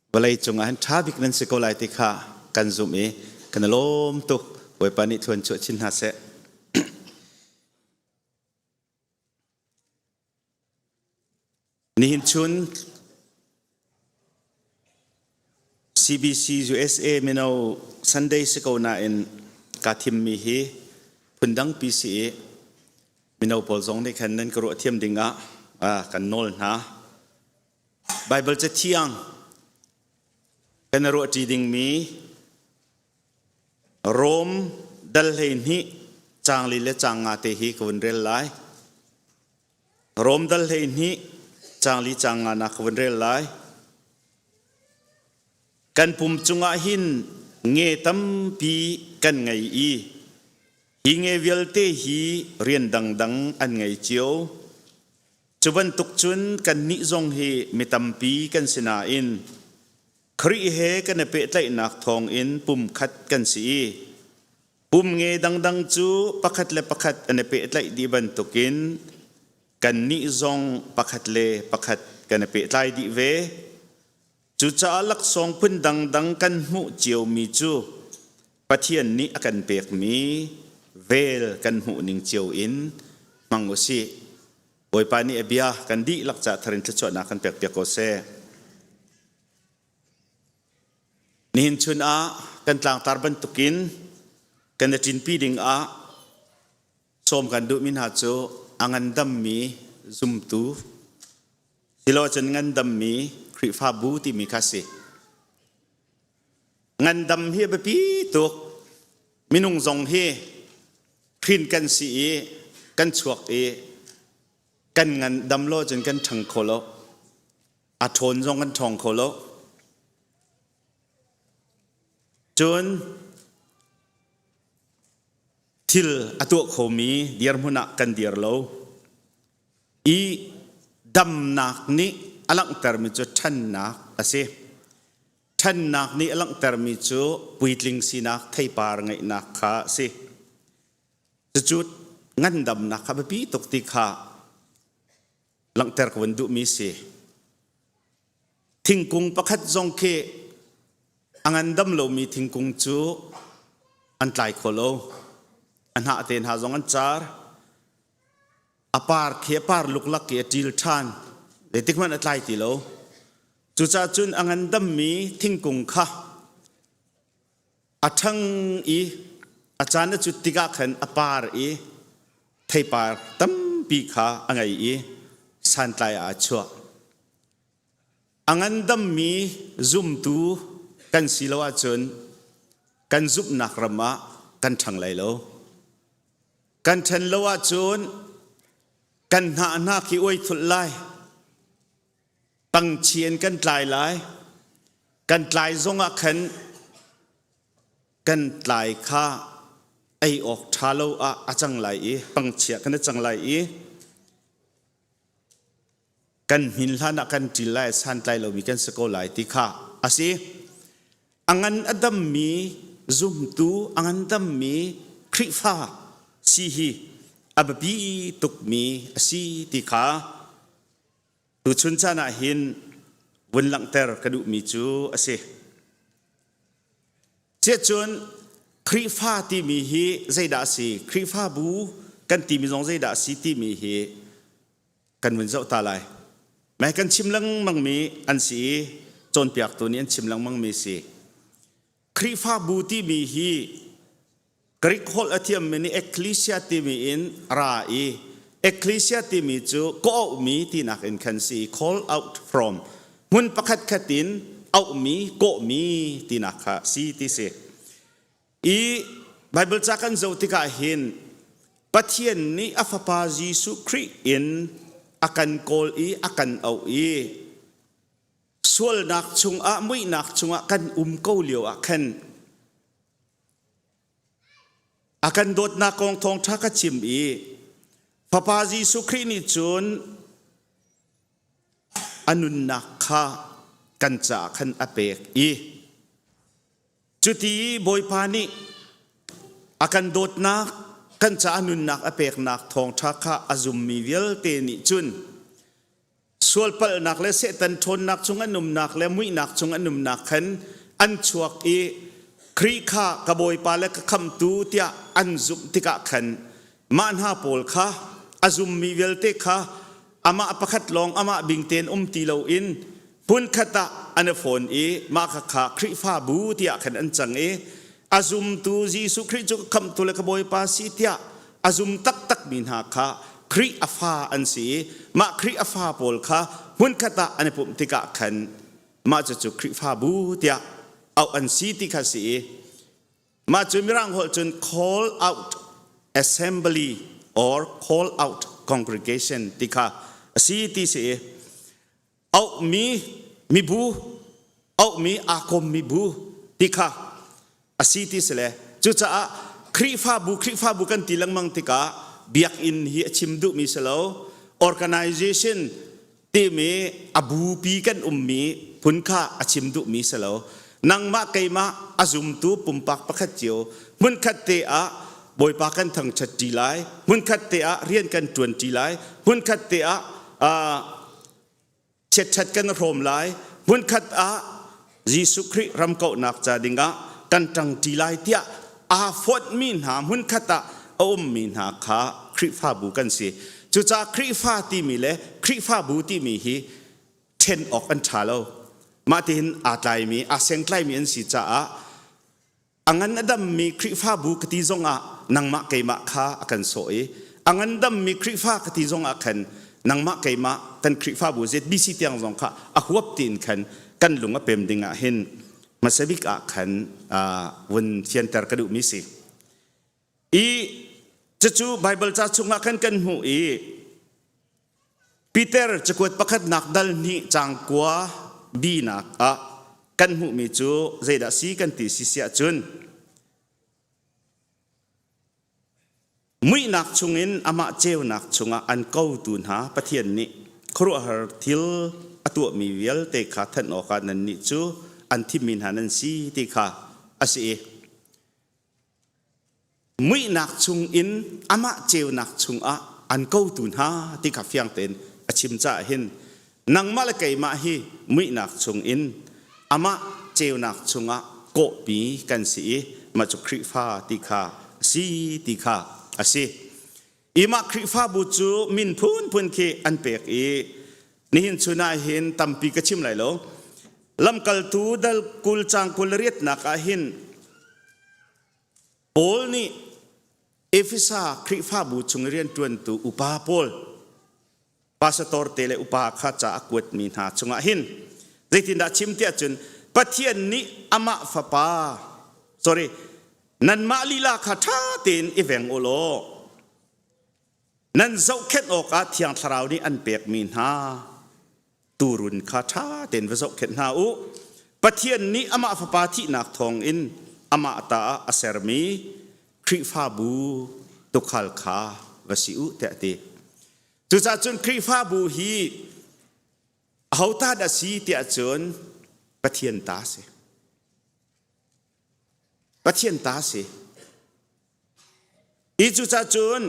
Balai cungahan tabik nan sekolah tika kan zoom kan lom tu boy pani tuan cuak cin hase nihin cun CBC USA minau Sunday sekolah in katim mihi pundang PCA minau polzong ni kan nan keruat tiam dinga kan nol na Bible cetiang kan ruat reading mi Rom dal hi chang li le chang nga te hi kun rel lai Rom dal hi chang li chang nga na kun rel lai kan pum chunga hin nge tam pi kan ngai i hi nge vial te hi rian dang dang an ngai chiu chuban tuk chun kan ni zong hi mitam pi kan sina in Kri he kan pe tlai nak thong in pum khat kan si pum nge dang dang chu pakhat le pakhat an pe tlai di ban tukin kan ni zong pakhat le pakhat kan pe tlai di ve chu cha lak song pun dang dang kan mu chiu mi chu pathian ni akan pek mi vel kan mu ning chiu in mangusi boy pani ebia kan di lak cha tharin chu na kan pek pek ko se nihin chun kan tlang tarban tukin kan tin pi ding ชมกันดูมินหาโจอังันดัมมีซุมตูสิโลจันงันดัมมีคริฟาบูที่มีคาสิงันดัมเฮียบปีตุกมินุงซงเฮพินกันสีกันชวกกันงันดัมโลจนกันทังโคโลอาทนซงกันทองโคโลจนทิลอตัวโคมีเดียร์มุนักกันเดียร์โลอีดำนักนี้อลังเตอร์มิจูทันนักอาศัยทันนักนี้อลังเตอร์มิจูปุยลิงสีนักไทยปาร์ไงนักข้าสิจุดงันดำนักข้าไปปีตกติข้าลังเตอร์กวันดุมีสิทิ้งกุงประคัดจงเคอังันดำโลมีทิ้งกุงจูอันไลโคโลอันหาเตนหาจงอันจาร์อปาร์เขียปาร์ลุกลักเกียจิลทันเดติกมันอัตไลติโลจุจ้าจุนอังันดัมมีทิ้งกุงข้าอัทังอาจารย์จุดติกาขันอปาร์ไทยปาร์ตั้มปีข้าอังไงสันไลอาชัวอังันดัมมีซุ่มตูกันสิลวาจุนกันซุบนักรำมะกันทังไลโลกันทันลวาจุนกันหาหน้าขี้อวยทุลไลปังเชียนกันไลไลกันไลซงอักขันกันไลข้าไอออกทาโลอาจังไลปังเชียกันจังไลกันหินลานักกันจิไลสันไลโลมีกันสกอไลติข้าอาศัยอังันอดัมมีซุมตูอังันดัมมีคริฟ้าสีฮีอับบีตุกมีสีติขาตุชุนจานาหินวันหลังเตอร์กระดูมีจูอาศัยเจ้าจุนคริฟ้าที่มีฮีใจดาสีคริฟ้าบูกันที่มีจงใจดาสีที่มีฮีกันวันเจ้าตาไลแม้กันชิมลังมังมีอันสีจนเปียกตัวนี้อันชิมลังมังมีสีคริฟ้าบูที่มีฮีกรีกฮอลอาทิมมินีเอกลิเซียที่มีอินราอีเอกลิเซียที่มีจูก็เอามีที่นักอินคันซี call out from มุนประคัดขัดินเอามีก็มีที่นักซีที่เสไบเบิลจากกันเจ้าที่กาเห็นปัจเจียนนี้อัฟปาจีสุครีอินอากันโกลอากันเอาส่วนนักชงมุยนักชงกันเกาเหลียวคันอากันโดดนักกองทองทักชิมพระพาจีสุครีนิจุนอนุนักข้ากันจากขันอเปกจุดที่บอยพานิอากันโดดนักกันจะอนุนักอเปกนักทองทักข้าอาซุมมีเวลเตนิจุนส่วนเปิลนักและเสตันทนนักชงอนุมนักและมุยนักชงอนุมนักขันอันชวกครีข้ากบอยปาและคำตูเตียอันซุมติกะขันมันหาโปลข้าอาซุมมีเวลเตข้าอามาประคัดลองอามาบิงเตนตีเลวอินพุนขตะอันฟอนมาข้าครีฟ้าบูเตียขันอันจังอาซุมตูจีสุครีจุคำตูและกบอยปาสีเตียอาซุมตักมินหาข้าครีอาฟาอันสีมาครีอาฟาโปลข้าพุนขตะอันปุ่มติกะขันมาจะจุครีฟ้าบูเตียเอาอันสีติกาสีมาจุมิรังหอจน call out assembly or call out congregation ติกาสีติเสเอามีบูเอามีอาคมมีบูติกาสีติเสเลยจุจ้าคริฟ้าบูกันติลังมังติกาเบียกอินฮีชิมดุมิสโล organization ที่มีอบูปีกันมีพุนค่าชิมดุมิสโลนังมาไกมาอาซุมตูปุ่มปักประคัดเจียวมุนคัดเตะบอยปากันทั้งชัดจีไลมุนคัดเตะเรียนกันจวนจีไลมุนคัดเตะเช็ดชัดกันโรมไลมุนคัดยิสุคริรำเกาหนักจาดิงะกันทั้งจีไลเตียฟอดมินหามุนคัดมินหาขาคริฟ้าบูกันสิจุจ้าคริฟ้าที่มีเลคริฟ้าบูที่มีฮีเทนออกอันชาโลมาที่เห็นอาไลมีเซงไลมีอันสิจ้าอังันอดัมมีคริฟ้าบูกติจง นังมะเกมะข้ากันสวยอังันดำมีคริฟ้ากติจงอาคันนังมะเกมะกันคริฟ้าบุเจตบิสิเตียงจงข้าอหัวตีนคันกันลุงอเปมดิงอาเห็นมาสบิกอาคันวันเทียนเตอร์กระดูมิสิอีจะจูไบเบิลจะจุงอาคันกันหูอีปีเตอร์จะกวดประคัดนักดัลนี่จังกัวบีนักกันหูมิจูเจดาซีกันติสิเสียจุนมุยนักชงอินอามาเจวนักชงอันเก้าตุนหาปะเทียนนี้ครัวหาทิลตัวมีเวลเตขาทันออกานันนิจูอันที่มินหานันซีติขาอาศัยมุยนักชงอินอามาเจวนักชงอันเก้าตุนหาติขาเฟียงเต็นอชิมจ่าเห็นนังมาละไกมาฮีมุยนักชงอินอามาเจวนักชงโกปีกันสีมาจุคริฟ้าติขาสีติขาอาศัยอิมาคริฟ้าบุจูมินพูนเคอันเปกนี่หินสุนัยหินตัมปีกชิมไหลโลลำกัลตูดัลกุลจางกุลเรียดนักหินโอลนี่เอฟิซาคริฟ้าบุจุงเรียนจวนตูอุปาโพลปาสตอร์เตเลอุปาข้าจะอวดมีนาจงหินเรื่องที่นัดชิมเตียจุนปะเทียนนี้อามาฟปา sorry นันมาลีลาข้าท่าเต็นอีเวงโอโลนั่นเจ้าเข็นออกอาเทียงทราวนี้อันเปียกมีนาตูรุนคาชาเต็นวเจ้าเข็นหาอุปะเทียนนี้อามาฟปาที่นักทองอินอามาตาอาเซรมีคริฟาบูตุขัลคาวสิอุเตติจุดจุนคริฟาบูฮีเขาตาดสีเตจุนปะเทียนตาเสปะเทียนตาเสอีจุดจุน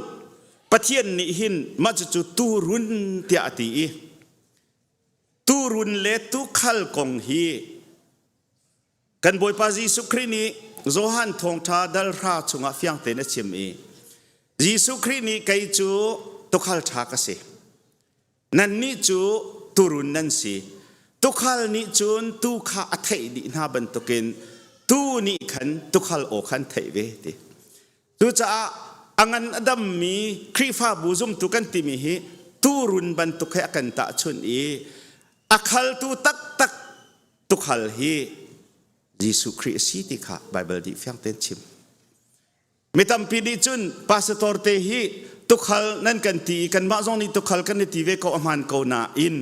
ปะเทียนนี้หินมาจุตูรุนเตียตีตูรุนเลตุขัลกงฮีกันบอยปาจีสุครีนีโจฮันทงทาดัลราชงอาฟิยังเตนเชมีจีสุครีนีไกจูตุขัลทากเสนันนี่จูตูรุนนันสีตุขัลนี่จูนตุขาอัฐิดินาบันตุกินตูนี่ขันตุขัลโอขันเทเวติตุจ้าอังันอดัมมีคริฟ้าบูซุมตุกันติมีฮีตูรุนบันตุกให้กันตะชุนอักขัลตูตักตุขัลฮียิสุคริสต์ติค่ะไบเบิลดิฟังเต็นชิมไม่ทำพิธีจุนพาสตอร์เตฮีตุขัลนั่นกันตีกันมาจงนี่ตุขัลกันตีเวก็อามันเขานาอิน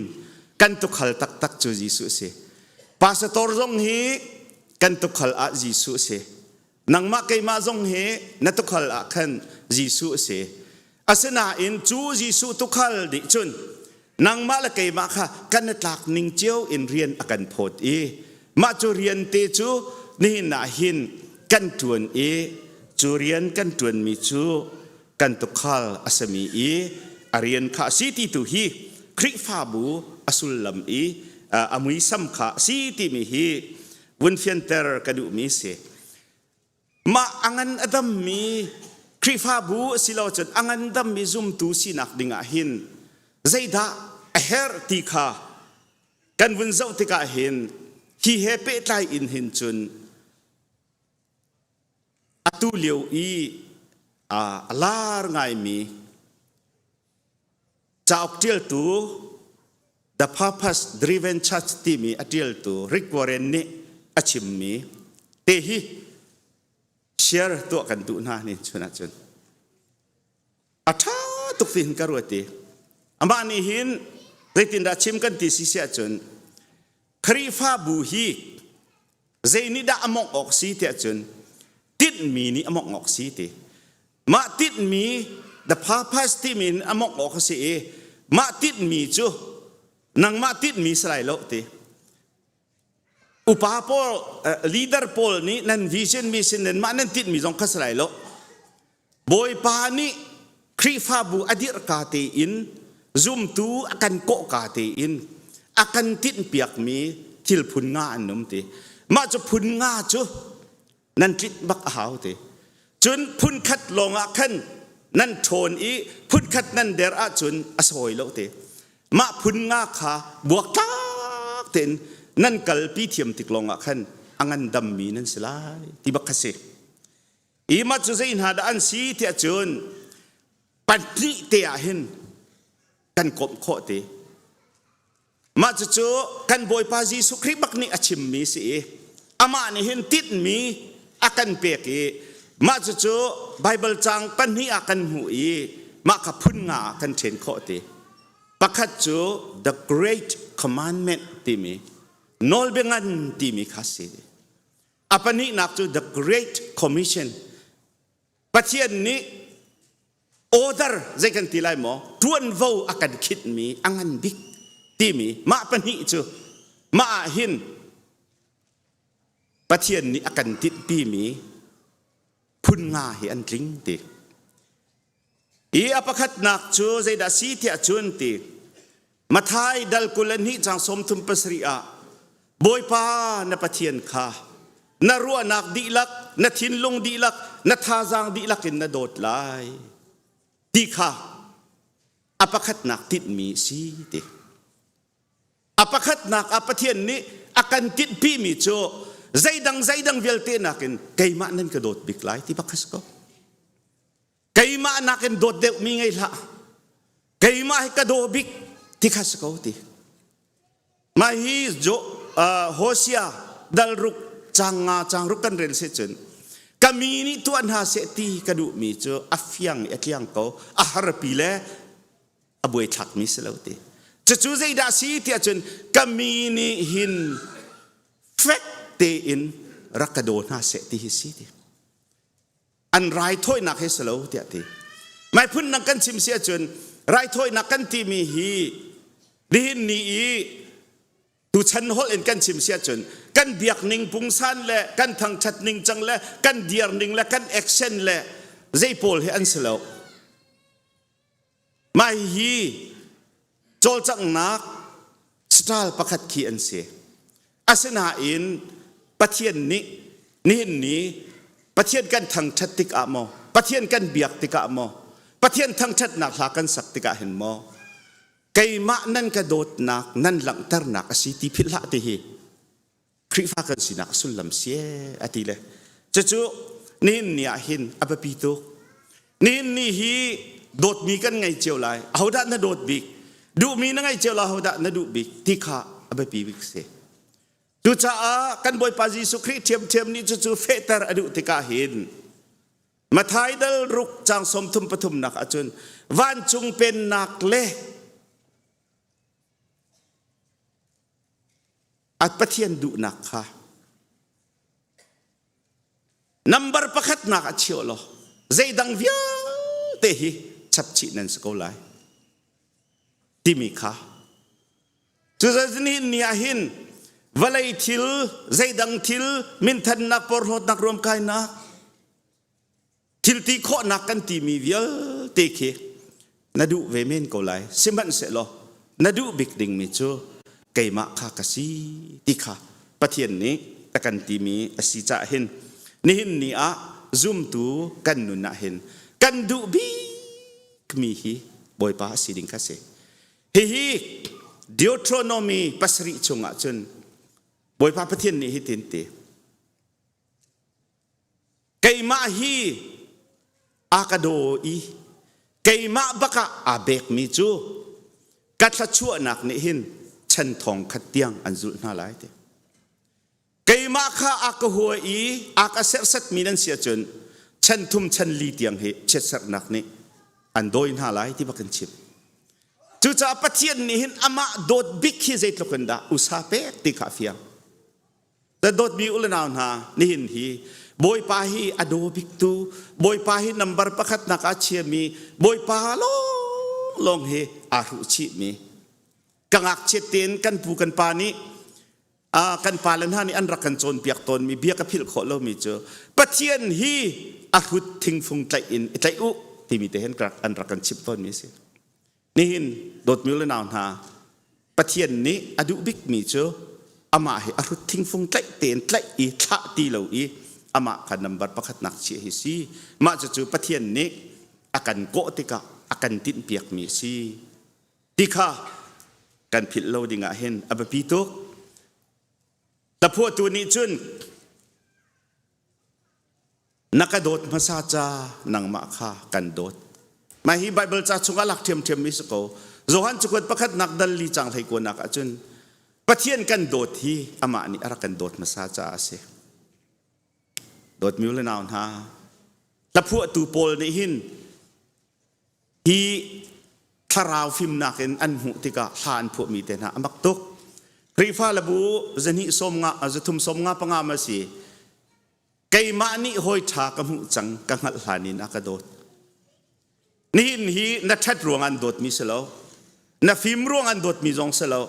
กันตุขัลตักจูยิสุเสพาสตอร์จงฮีกันตุขัลอายิสุเสนังมาเกมาจงฮีนัตุขัลอาคันยิสุเสอาสนาอินจูยิสุตุขัลดิจุนนังมาละเกมาค่ะกันนัดหลักนิ่งเจียวอินเรียนอากันโพดมาจูเรียนเตจูนี่นาหินกันตวนจูเรียนกันตวนมิจูกันตุขัลอาสมีอาเรียนข้าสีติตุฮีคริฟาบูอสุลลัมอามุยซัมข้าสีติมิฮีวุนเฟียนเตอร์กระดูมิเสมาอังันอดัมมีคริฟาบูสิลาวจดอังันดัมมีซุมตูสินักดิงาหินใจดาเฮร์ติข้ากันวุนเจ้าติกาหินที่เฮเปตไลอินหินจุนอตุเลียวลาร์ไงมีจากเดียลตู the purpose driven church ที่มีอเดียลตูริกวอร์เรนนี่อชิมมีเตฮีเชียร์ตัวกันตุนานี่ชนะจุนอัฐาตุกฟินกรวตีอามานี่หินเรตินดาชิมกันที่สิเสียจุนคริฟ้าบูฮีเจนิดาอมองออกสีเตจุนติดมีนี่อมองออกสีเตมาติดมี the purpose ที่มีอมองออกสีมาติดมีจูนังมาติดมีสไลโลเตอุปาโพลleader โพลนี้นั่น vision mission นั่นมานั่นติดมีจงคัสไลโลบอยปานี่คริฟ้าบูอดีรกาเตอินซุมตูอากันโกกาเตอินอากันติดเปียกมีทิลพุนงาอันนุ่มตีมาจะพุนงาจูนั่นติดบักหาวตีจนพุนขัดลงอาคันนั่นโทนพุนขัดนั่นเดรอาจุนอสวยโลตีมาพุนงาขาบวกตากเต็นนั่นกัลปีเทียมติกลงอาคันอังันดำมีนั่นสลายที่บักเส อีมาจุเซอินหาดอันสีเทียจุนปันนิเตียเห็นกันกบโคติมาจุกันบอยปาจีสุคริบักนี่อชิมมีสิอามานี่เห็นติดมีอากันเปียกีมาจุไบเบิลจังปันนี้อากันหูอีมาขับพุ่นงากันเชนโคติปักขัดจู the great commandment ที่มีนอลเบงันที่มีข้าศึกอาปนินักจู the great commission ปัจเจียนนี้ order ใจกันที่ไรหมอทวนโวอากันคิดมีอังันบิกที่มีมาปนิจูมาหินปัจเจียนนี้อากันติดปีมีพุ่นงาเห็นริงติอีอปขัดนักจูใจดาสีเทียจุนติมาทายดัลกุลนี้จังสมทุมปสริอาบอยปานปะเทียนคานรัวนักดีลักนทินลงดีลักนทาจางดีลักอินนโดดลายดีค่ะอปขัดนักติดมีสีติอปขัดนักอปะเทียนนี้อากันติดพี่มีโจใจดังเวลเตนักินไกมานั่นกระโดดบิกไลที่ปักสก็ไกมานักินโดดเดวมีไงละไกมาให้กระโดดบิกที่ข้าสก็ติมาฮีโจโฮเซียดัลรุกจางรุกกันเรนเซจนกามีนี่ตัวน่าเสตีกระดูมีโจอัฟยังเอตยังเขาอาหารปีเล่อบวยทักมิสเลวติจะจูใจดาสีที่จนกามีนี่หินเฟกเตอินรักกระโดน่าเสตีฮิสิติอันไรถ้อยนักให้สโลว์เดียทีไม่พุ่นนักกันชิมเสียจนไรถ้อยนักกันที่มีฮีดินนี้ดูฉันฮอลเอ็นกันชิมเสียจนกันเบียกนิ่งปุงสันเละกันทางชัดนิ่งจังเละกันเดียร์นิ่งเละกันแอคชั่นเละใจโพลให้อันสโลว์ไม่ฮีโจลจังนักสตาลประคัดขีอันเสียอาสนาอินปะเทียนนี้ปะเทียนกันทางชัดติกะโมปะเทียนกันเบียกติกะโมปะเทียนทางชัดนักหากันสักติกะเห็นโมไกมานั่นกระโดดนักนั่นหลังตรนักสิที่พิละติฮีคริฟ้ากันสินักสุลลัมเสียอติเลยจู่นี่เนี่ยหินอับปีตุนี่ฮีโดดมีกันไงเจียวไลเอาด่านโดดบิกดูมีนั่งไงเจียวไลเอาด่านดูบิกที่ข้าอับปีบิกเสดูจ้ากันบอยปาจีสุคริเทียมนี่จู่เฟตร์อดุติกาหินมาท้ายดัลรุกจางสมทุมปฐุมนักอาจุนวันจุงเป็นนักเล่อัดปะเทียนดุนักค่ะนัมเบอร์ประคัดนักอัดเชียวโลใจดังเวียเตหิชับชีนันสกุลไลที่มีค่ะจู่จะนี่เนี่ยหินวลัยทิลใจดังทิลมินทันนักปอร์โหดนักรวมกายนักทิลตีโคนักกันที่มีเวียเตคินาดูเวเมนกุลไลสิมันเสร็จโลนาดูบิกดิ่งมิจูไกมาคากสีติค่ะปะเทียนนี้ตะกันตีมีอสิจ่าเห็นนี่หินนี่อะซุ่มตูกันนุนนะเห็นกันดูบีกมีฮีบอยป้าสิดิงคาเซฮีเดียโทรโนมีปัสริจงอ่ะจนบอยป้าปะเทียนนี้ฮิตินเตไกมาฮีอากาโดอีไกมาบักะอาเบกมีจูกัดละชั่วนักนี่หินฉันทองขัดเตียงอันจุลน่าหลายเตไกมาข้าอากหัวอีอากาเสสัตมีนันเสียจนฉันทุ่มฉันลีเตียงเหเช็ดสักนักนี่อันโดยน่าหลายที่บักันชิบจู่จ้าปะเทียนนี่หินอามาโดดบิกฮิเจตลกันดาอุสาเปกติคาฟิยังแต่โดดบิอุลนาวนานี่หินฮีบอยปาฮีอโดบิกตูบอยปาฮีนัมเบอร์ประคัดนักอาเชียมีบอยปาลงเฮอารุชิมีกังอักเชตินกันปูกันปานี้กันปาลันฮานี่อันรักกันโจนเปียกตนมีเบียกพิลโคโลมีเจอปะเทียนฮีอารุทิ้งฟุงใจอินใจอุที่มีแต่เห็นกรักอันรักกันชิบต้นมีสินี่หินโดดมิลนาวนาปะเทียนนี้อดุบิกมีเจออามาให้อารุทิ้งฟุงใจเตียนใจอีท่าตีเหล่าอีอามาขันนัมบัดประคัดนักเชียฮิซีมาจะเจอปะเทียนนี้อากันโกติกะอากันตินเปียกมีซีติค่ะกันผิดเราดิงะเห็นอับปีตุกแต่พวกตัวนี้จุน nakadot masaja nang makha kandot mahi bible cha chunga lak thiam thiam mi sako zohan chukot pakhat nakdal li chang thai ko nak achun pathian kan dot hi ama ni ara kan dot masaja ase dot miul naun ha la phu tu pol ni hin hi tharau phim nakin an hu tika han phu mi te na amak tok rifa labu zani som nga azathum som nga panga ma si kay mani hoi tha ka mu chang ka ngal hanin akadot nin hi na that ruangan dot mi selo na phim ruangan dot mi jong selo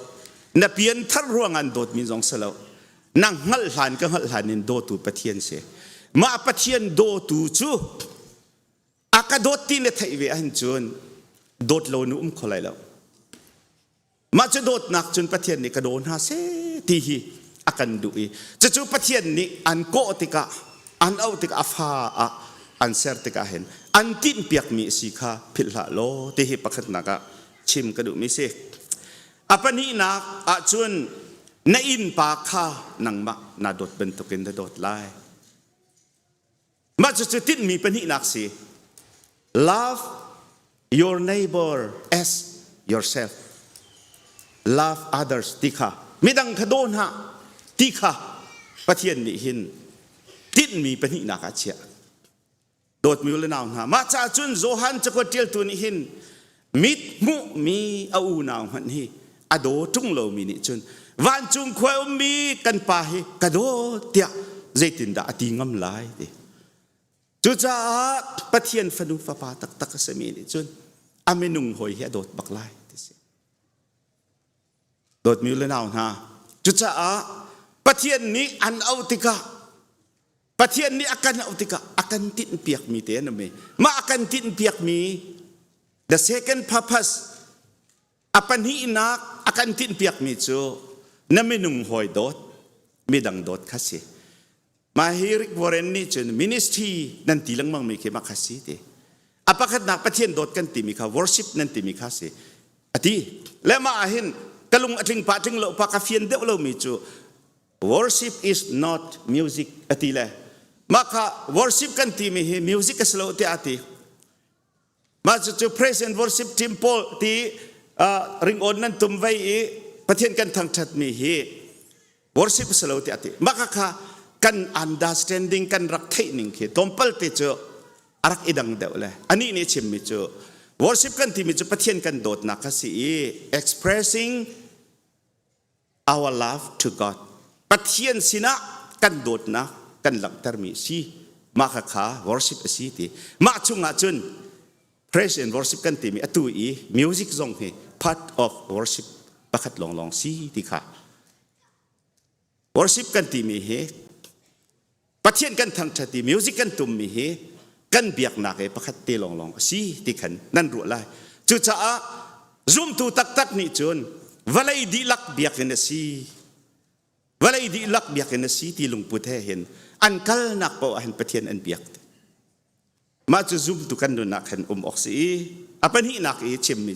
na pian thar ruangan dot mi jong selo nang ngal han ka ngal hanin do tu pathian se ma pathian do tu chu akadot ti ne thai ve an chun dot lo nu kholai lo ma chu dot nak chun pathian ni ka don ha se ti hi akan du i chu pathian ni an ko tika an au tika afa a an ser tika hen an tin piak mi si kha philha lo ti hi pakhat naka chim ka du mi se apani na a chun na in pa kha nang ma na dot ben tokin da dot lai ma chu tin mi pani nak si love your neighbor as yourself love others tika midang khadon ha tika pathian ni hin tin mi pani nak a chia dot mi le naw ha ma cha chun zohan chako tel tu ni hin mit mu mi au naw han hi ado tung lo mi ni chun van chung khoi mi kan pa hi kado tia zaitin da ati ngam lai de chu cha pathian fanu fa pa tak tak se mi ni chun amenung hoi hi dot bak lai dot mi le naw ha chu cha pathian ni an au tika pathian ni akan au tika akan tin piak mi te na me ma akan tin piak mi the second purpose apan hi inak akan tin piak mi chu na menung hoi dot midang dot khasi mahirik Warren ni chun ministry nan tilang mang mi ke makasi te apakat na pathian dot kan ti mi kha worship nan ti mi khasi ati lema ahin kalung atling pating lo pa ka fian de lo mi chu worship is not music atile maka worship kan ti mi music aslo ti ati ma chu praise and worship team pol ti ring on nan tum vai e pathian kan thang that mi hi worship aslo ti ati maka kha kan understanding kan rak thai ning khi tompal te chu arak idang de le ani ni chim mi chu worship kan ti mi chu pathian kan dot na ka si expressing our love to God pathian sina kan dot na kan lang tar mi si maka kha worship si ti ma chunga chun praise and worship kan ti mi atu i music zong he part of worship pakhat long long si ti kha worship kan ti mi he pathian kan thang thati music kan tum mi he kan biak na ke pakhat te long long si ti khan nan ru lai chu cha zoom tu tak tak ni chun valai di lak biak na si valai di lak biak na si ti lung put he hen an kal nak po an pathian an biak ma chu zoom tu kan do nak khan ok si apan hi nak e chim mi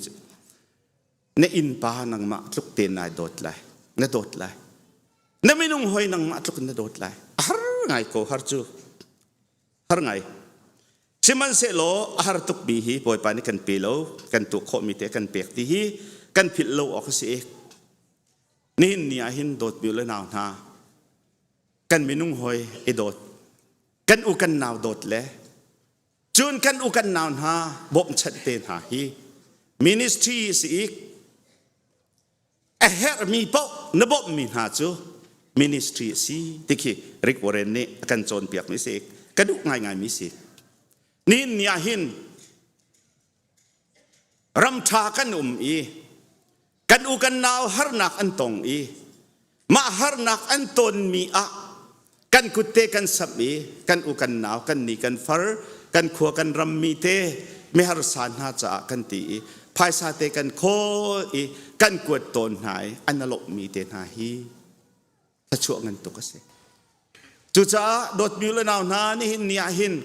na in pa nang ma tluk te na dot lai na dot lai na minung hoy nang ma tluk na dot lai har ngai ko har chu har ngai siman se lo har tuk bi hi boy pa ni kan pelo kan tu kho mi te kan pek ti hi kan phil lo ok si nin nia hin dot bi le naw na kan minung hoy e dot kan u kan naw dot le chun kan u kan naw ha bom chat te ha hi ministry si a her mi po na bom mi ha chu ministry si tiki rik Warren ni akan chon piak mi se kaduk ngai ngai mi se nin nia hin ram tha kan i kan u kan naw har nak an tong i ma har nak an ton mi a kan kutte kan sap i kan u kan naw kan ni kan far kan khua kan ram mi te me har san ha cha kan ti phai sa te kan kho i kan kuat ton hai an alok mi te na hi chuak ngan to ka se chu cha dot mi le naw na ni hin nia hin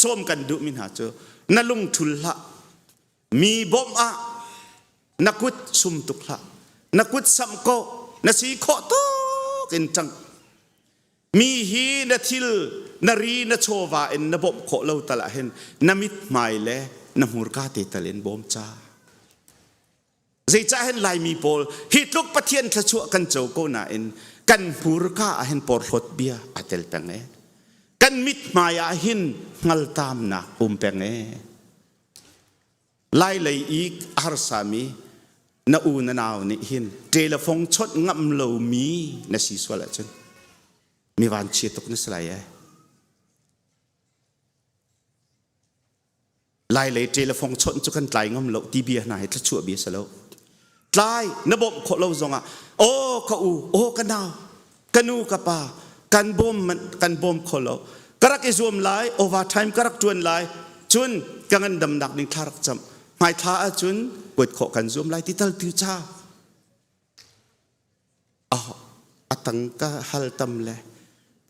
som kan du min ha chu na lung thul la mi bom a nakut sum tuk la nakut sam ko na si kho to kin chang mi hi na thil นารีนาโชวาเอ็นนบบโคเลวตละเห็นนามิดไม่เลนามูรกาเตตะเลนบอมจ้าใจจ้าเห็นลายมีโพลฮิตลุกปะเทียนทะชัวกันโจโกนาเอ็นกันมูรกาเห็นปอร์ฟดเบียอัตเตลเปงเอกันมิดมายาหินงัลตามนะเปงเอลายเลยอีกอาร์สามีนาอูนานาวนี่หินเจลฟงชดงำโลมีนาซีสวละจนมีวันเชียตกนิสไลลายเลยเจลฟงชดจุกันไกลงำโลตีเบียนายทะชัวเบียสโลไกลนบบโคโลซงอ่ะโอ้ข้าอูโอ้กันนาวกันนูกับปากันบ่มมันกันบ่มโคโลกรักอิจวมไลโอเวอร์ไทม์กรักจวนไลจุนกังเงินดำหนักนิ่งทารักจำหมายท้าจุนเปิดโคกันจวมไลที่ตัลติวจ้าอ๋ออตังก็ฮัลตัมเลย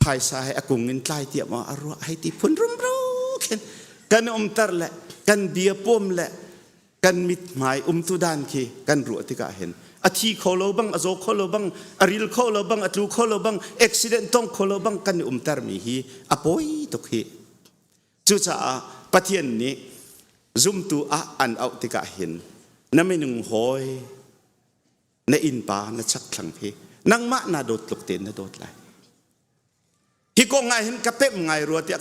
ภายซ้ายอากุงเงินไกลเตียมาอรัวให้ที่พ้นรุ่มรู้กันตร์แหละกันเบียป้มแหละกันมิดหมายตุดานคีกันรัวที่กะเห็นอาทีโคโลบังอโซโคโลบังอริลโคโลบังอตูโคโลบังอุบิเหตุต้องโคโลบังกันตร์มีฮีอปอยตุกฮีจู่จ้าปะเทียนนี้ซุมตูอันเอาที่กะเห็นนั่นไม่หนึ่งหอยในอินปาในชักคลังพีนังมะนาโดดลุกเต็นนาโดดไหลที่กงไงเห็นกระเป๊ะไงรัวเตีย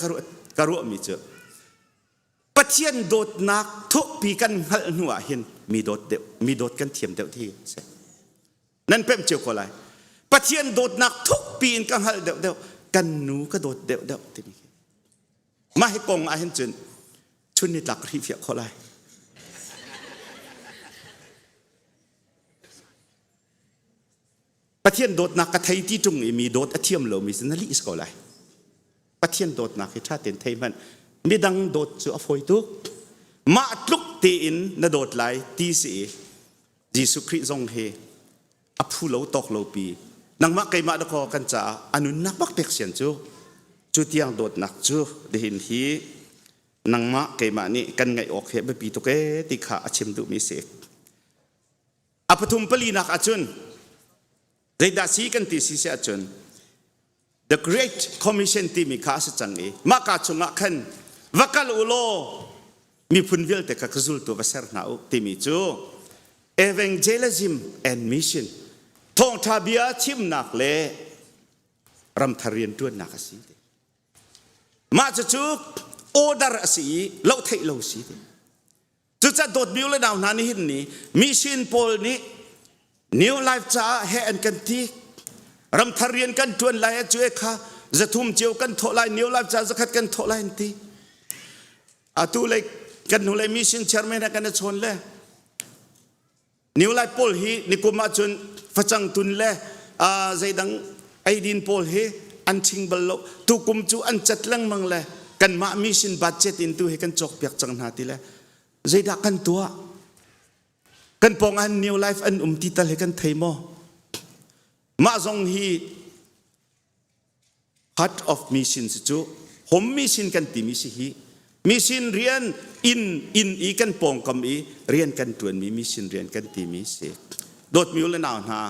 กรัวมีเจอปะเทียนโดดนักทุกปีกันหัวเห็นมีโดดเดียวมีโดดกันเทียมเดียวที่นั่นเป็นเจ้าคนไรปะเทียนโดดนักทุกปีกันเดียวกันหนูก็โดดเดียวที่มีมาให้กงอาเห็นจนชุนนิดหลักรีเฟียคนไรปะเทียนโดดนักกระไทยที่จงมีโดดอเทียมโลมีสนาลิสก็ไรปะเทียนโดดนักให้ชาติเทยมันมีดังโดดจะอฟอยตุกมาตุกตีอินนโดดไหลตีสียิสุคริซงเฮอภูโลตกโลปีนังมาไกมาดกอกันจ้าอนุนักบักเพ็กเสียนจูเตียงโดดนักจูเดินฮีนังมาไกมานี่กันไงออกเหตุปีตุกติขาอชิมดุมิเสกอปทุมปลีนักอจุนเรดาซีกันตีสีเสียจุนThe Great Commission ที่มีข้าศึกจังเอมาการชงขันวักลูโลมีพุนวิลแต่กับกระสุนตัวภาษาหนาวที่มีจู Evangelism and Mission ทองทาบียชิมนักเล่รำทาเรียนด้วยนักสีมาจะจูโอดารสีเล่าไทยเล่าสีจุดจะโดดบิวและดาวนานี่หินนี้มิชชันโพลนี้ New Life จ้าเฮอันกันที่รำทาเรียนกันจวนไล่ช่วยข้าจะทุ่มเจียวกันโถไล่นิ้วไล่จะสักกันโถไล่ทีอาตูเลยกันหัวเลยมิชชั่นเชอร์แมนกันชนเลยนิ้วไล่โพลฮีนิคุมาจนฟังตุนเลยใจดังไอดินโพลฮีอันชิงบลโลตุกุมจูอันจัดลังมังเลยกันมามิชชั่นบัตเจ็ตอินตูให้กันจกเปียกจังนาทีเลยใจดักกันตัวกันปองอันนิวไลฟ์อันติตาให้กันเทโมมาจงฮี heart of mission สิจูผมมิชชั่นกันตีมิชฮีมิชชั่นเรียนอินอีกันปองกำอีเรียนกันตัวนมีมิชชั่นเรียนกันตีมิเสกโดดมิวเลนาวนา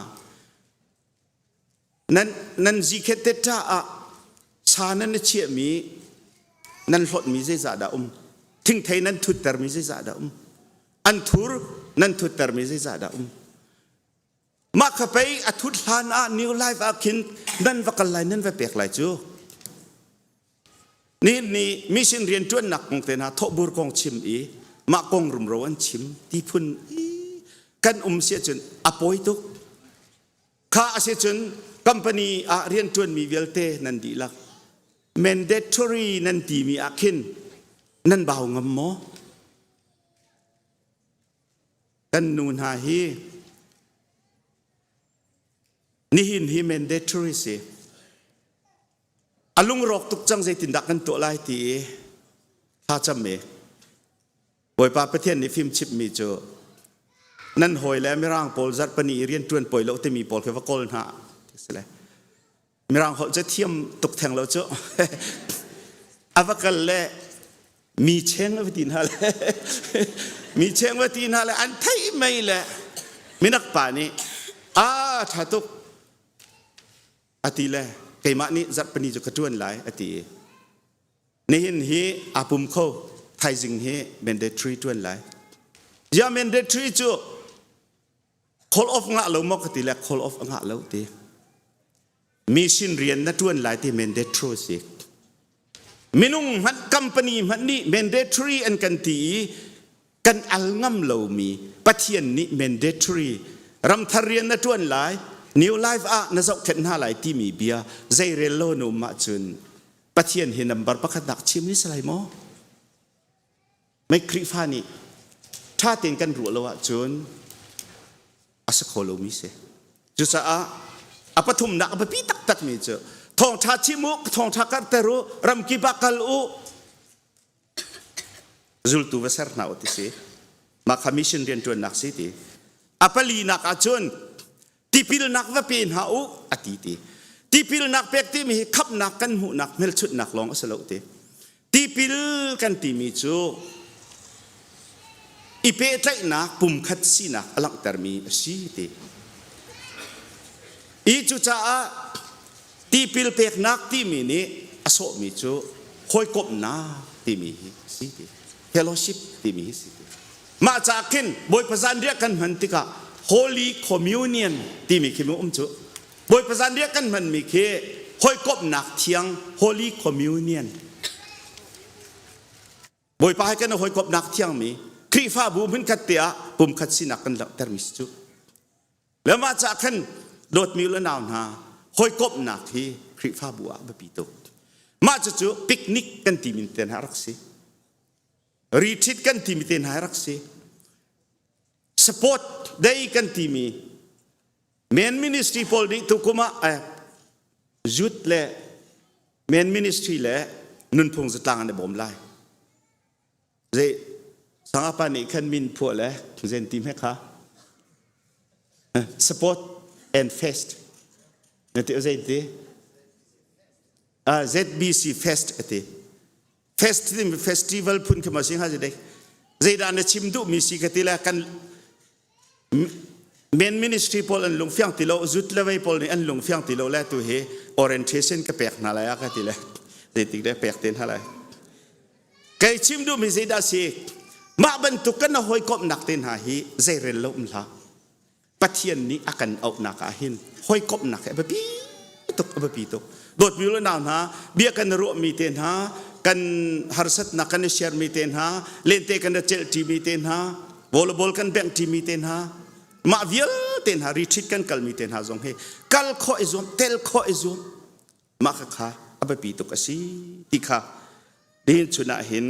นั้นจิเคเตต้าชานั้นเชี่ยมีนั้นหดมีเจษาดาถึงไทยนั้นทุตเตอร์มีเจษาดาอันทุรนั้นทุตเตอร์มีเจษาดามาขไปอทุตลานานิวไลฟ์อาคินนั่นวักไลนั่นว่าเปียกไลจูนี่มิชชั่นเรียนจวนหนักของเตนะทบุรกองชิมอีมากงรุมร้อนชิมที่พุ่นกันเสียจนอปอยตุกข้าเสียจนคัมพานีเรียนจวนมีเวลเตนันดีลัก mandatory นันดีมีอาคินนั่นเบางมโมกันนูนหาฮีนี่หินฮี mandatory สิอลุงรอกตุกจังใจตินดักกันตัวไล่ตีถ้าจำเมบ่อยป่าประเทศในฟิล์มชิปมีเจอนั่นหอยแล้วไม่ร่างโพลจัดปนีเรียนจวนป่วยแล้วแต่มีโพลแค่ว่าโกลหะไม่ร่างเขาจะเทียมตกแทงเราเจออาวักันแลมีเช้งว่าตีนฮะเลยมีเช้งว่าตีนฮะเลยอันไทยไม่แหละไม่นักป่านี้ถ้าตุกอติแลไก่มานี่จัดปนีจะกระจวนหลายอติ นี่หินฮีอาปุ่มเขาไทยจิงฮีเมนเดทรีจวนไหลยาเมนเดทรีจูcall off งะเรามอกติแล call off งะเราตีมีสินเรียนนัดจวนไหลที่เมนเดทรีสิมินุงฮันคัมพานีฮันนี่เมนเดทรีอันกันตีกันอัลงัมเรามีปัทยันนี่เมนเดทรีรำทาเรียนนัดจวนไหลนิวไลฟ์น่าจะเข็นหาไหลที่มีเบียใจเรลโลนุมาจุนปัทยันเห็นนับบัรประคัดดักชิมนี่สไลมอไม่คริฟานี่ถ้าเตียนกันรัวแล้วจุนอาศัยโคโลมิเซจุดอาปฐุมนักอาปปีตักมีเจอทองชาชิมุกทองชากัตเตรุรำกิบักลอุจุลตูเวสร์นาอติเซมาคามิชันเรียนจวนนักสิทีอาปลีนักอาจุนที่พิลนักว่าเป็นหาอุอติตีที่พิลนักเป็กที่มีขับนักกันหูนักเมลชุดนักลองอสลอุติที่พิลกันที่มีจูอีเปตไลนักปุ่มขัดสีนักอลังตรมีสีตีอีจูจ้าที่พิลเป็กนักที่มีนี่อโศมีจูคอยกบนาที่มีสีตีเฮโลชิปที่มีสีตีมาจากขึ้นบอยประสานเรียกกันมันติกะHoly Communion ที่มีคิมุจูบอยภาษาเรียกกันมันมีเคห้อยกบหนักเทียง Holy Communion บอยไปกันห้อยกบหนักเทียงมีครีฟ้าบูมขึ้นขัดเตียปุ่มขัดสินักกันหลักเทอร์มิสจูแล้วมาจากกันโดดมิวและนาวนาห้อยกบหนักที่ครีฟ้าบัวแบบปีโตมาจากจูปิกนิกกันที่มีเตียนหารักษีรีทรีตกันที่มีเตียนหารักษีsupport ได้กันที่มี main ministry พอดีทุกคนมาจุดเล่ main ministry เล่นุนพงศ์ต่างในบ่มไล่เจสังอาปานิขันมินพวกเล่เจนทีมให้ค่ะ support and fest นั่นที่เจนทีZBC fest ที่ fest ที่มี festival พุ่นขึ้นมาสิงหาจะได้เจดานชิมดูมีสิกติละกันเมนมินิสทรีพอลอันลงเฟียงติโลจุดเลวัยพอลนี่อันลงเฟียงติโลแล้วตัวเฮออเรนเทชันก็แปลกนาลายก็ติเลยเด็กได้แปลกเต็นอะไรไก่ชิมดูมีเจดาสีมาบรรทุกกันนะหอยกบหนักเต็นหาฮีเจเรลลมละปัทยันนี้อากันเอาหนักอาหินหอยกบหนักแบบปีตุกแบบปีตุกโดดวิวแล้วนาวนะเบียกันรัวมีเต็นหากันฮาร์สัตนักกันเชียร์มีเต็นหาเล่นเตะกันเจลทีมีเต็นหาวอลเลย์บอลกันแบ่งทีมีเต็นหามาเวียลเต็นหารีทรีตกันกัลมีเต็นหาจงเฮกัลโคอิซอมเทลโคอิซอมมาค่ะอับปีตุกสิติค่ะดินชุนะเห็น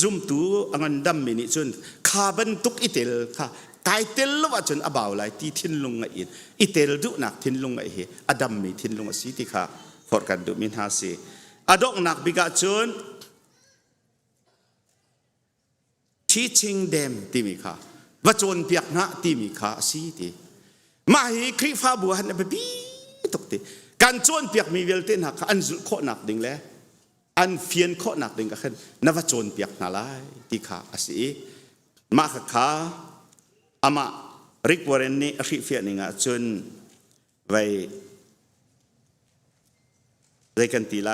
ซุ่มตูอังันดัมมินิจุนขาบันตุกอิเตลค่ะไตเตลว่าจนอบ่าวไหลที่ทิ้นลงอินอิเตลดุนักทิ้นลงไอเฮอดัมมีทิ้นลงสิติค่ะฟอร์กันดูมินฮาสีอดอกนักบิกาจุน teaching them ที่มีค่ะว่าจนเปียกนะที่มีค่ะสิติมาให้คริฟ้าบัวหันไปปีตกติการจนเปียกมีเวลเต้นหักอันจุโคหนักดิ่งแล้วอันเฟียนโคหนักดิ่งก็ขึ้นนับว่าจนเปียกนาลายที่ค่ะสิมาค่ะอามาริกวอร์เรนนี่ริเฟียนิงะจนไว้ได้กันตีไล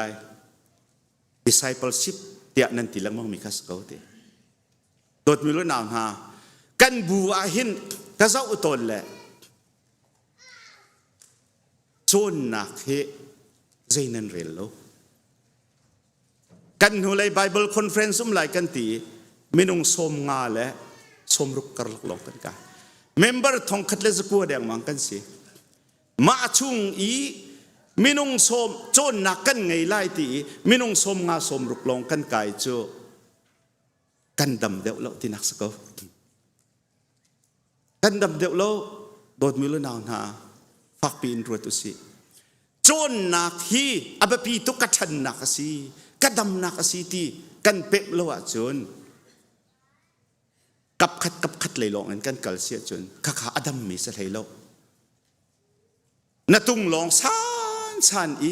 discipleship เตียนันตีลังมองมีคัสเกาเตโดดมีรู้นาวหากันบัวหินกระเจ้าอุตนแหละจนหนักเฮใจนันเรลโลกันหัวเลย Bible Conference สุ่มหลายกันตีไม่นุ่งสมงาและสมรุกกระลอกกันกัน Member ทองคัดเลสกัวแดงมังกันสิมาชุงอีไม่นุ่งสมจนหนักกันไงไล่ตีไม่นุ่งสมงาสมรุกลองกันไก่โจกันดำเดวโลที่นักสกอกันดำเดวโลโดดมิลนาวนาฟักปีนรัวตุสิจนนักฮีอับปีตุกัดชันนักสิกันดำนักสิที่กันเป๊ะโลจนกับขัดเลยลองกันกัลเสียจนข้าขาอดัมมีสะเลยโลนาตุงลองซานอี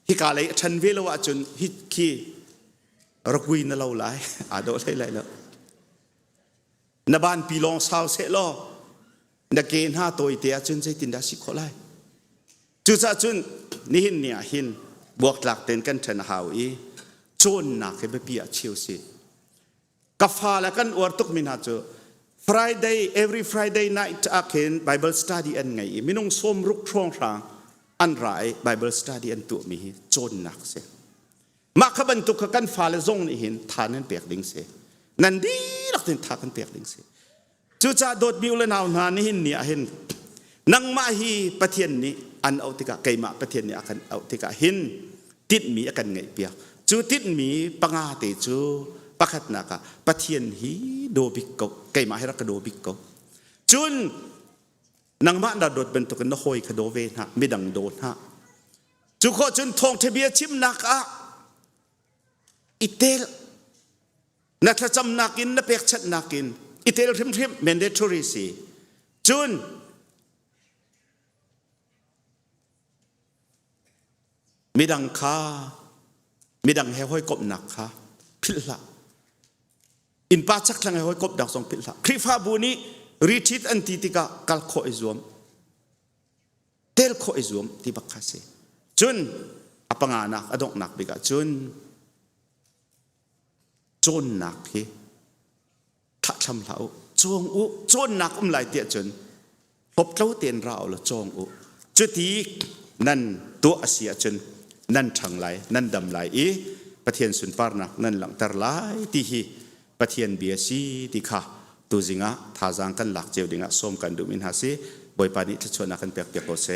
ฮิกาเลยฉันเวลว่าจนฮิคีรักวินเราหลายอาโดได้เลยแล้วนบ้านปีลองสาวเสลอนักเกณฑ์5ตัวเตียจนใจตินดาสิขอไล่จุดจุนนี่หินเนี่ยหินบวกหลักเต็นกันชนะหาวอี โจนนักให้ไปเปียเชียวสิกับฟ้าแล้วกันอวดตุกมินาจู Friday every Friday night อาเคน Bible study อันไงมินงสมรุกทรองทางอันไร Bible study อันตัวมีโจนนักเสียมาขบันตุกกันฟ้าและซงนี่เห็นทานนั้นเปียกลิงเสียนันดีลักถึงทากันเปียกลิงเสียจูจ่าโดดบิวและนาวนานี่เห็นเนี่ยเห็นนังมาฮีปะเทียนนี้อันเอาติกะไก่มาปะเทียนนี้อากันเอาติกะเห็นติดมีอากันไงเปียจูติดมีปังอาเตจูปักขัดนักะปะเทียนฮีโดบิกกไก่มาให้รักโดบิกกจุนนังมาดาโดดเป็นตัวกันนโอยขโดเวนะไม่ดังโดดฮะจูโคจุนทองเทเบียชิมนักะอิเตลนักจำนักินนับเอกชัดนักินอิเตลทิมทิม mandatory สิจุนมีดังข้ามีดังเฮห้อยกบหนักข้าพิลละอินป้าชักลังเฮห้อยกบดังสองพิลละคริฟาบูนี้รีทิตอันติติกะกัลโคอิซวมเตลโคอิซวมที่บักคาเซจุนอปังอานักอดงนักบิกะจุนโจนนักฮีทักทำเหลาจงอุโจนนักไหลเตียจุนพบเต้าเตียนเราละจงอุจุดที่นั่นตัวเสียจุนนั่นทังไหลนั่นดำไหลอีประเทียนสุนปาร์นักนั่นหลังตรไหลที่ฮีประเทียนเบียซีที่ข้าตัวจิงะท่าจังกันหลักเจียวดิงะส้มกันดูมินหาซีบอยปานิทชวนนักกันเปียกเปียกโอเซ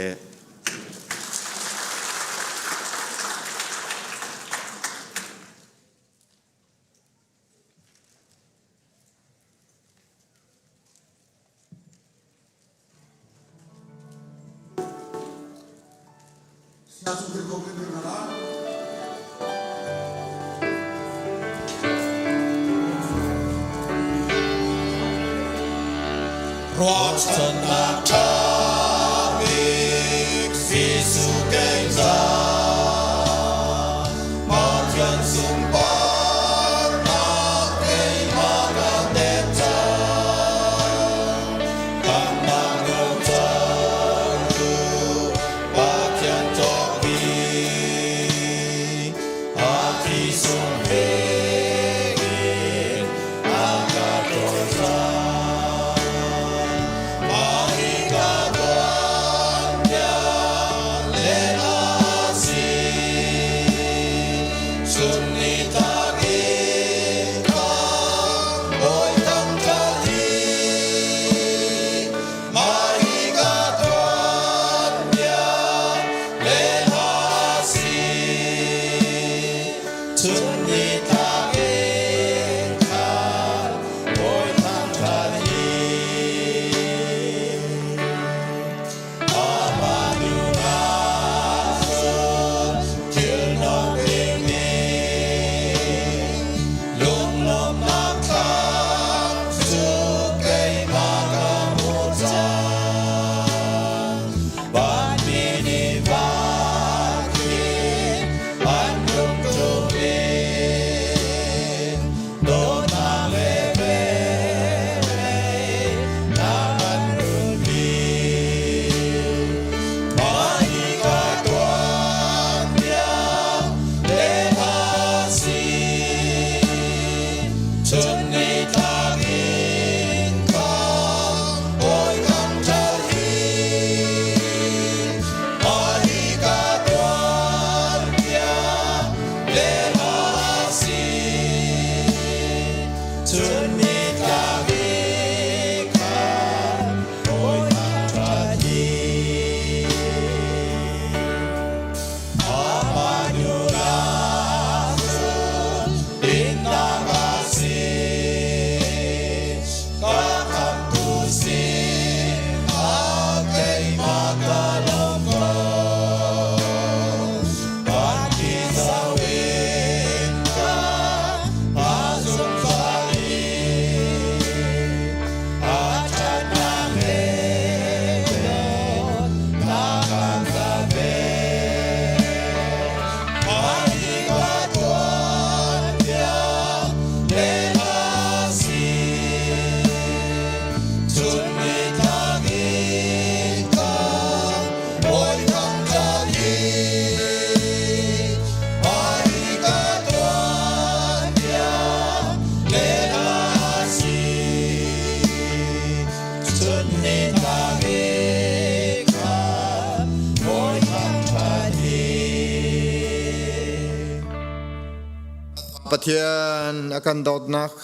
Pathian akan dot nak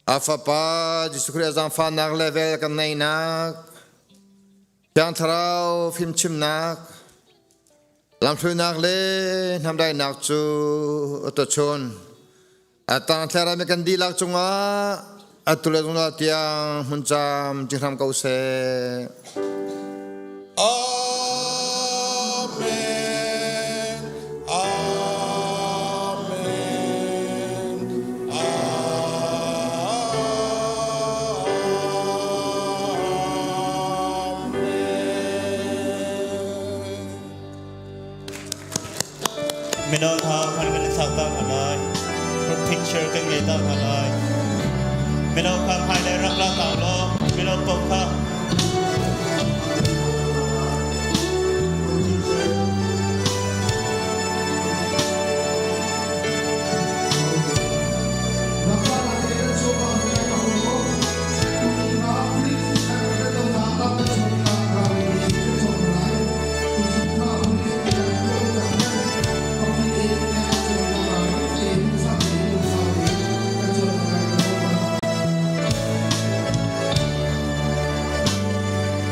afa pa Jesu Christ ang fan nak level kan nay nak yang tharau phim chim nak lam thui nak le nam dai nak chu to chon atang thara me kan di lak chunga atule chunga tiang huncham jingham kau se Amen. Amen. mình đâu thao phần cái sao tao hả lại một picture cái ngày tao hả lại mình đâu khám hai đây rắc la tao lo mình đâu bốc ha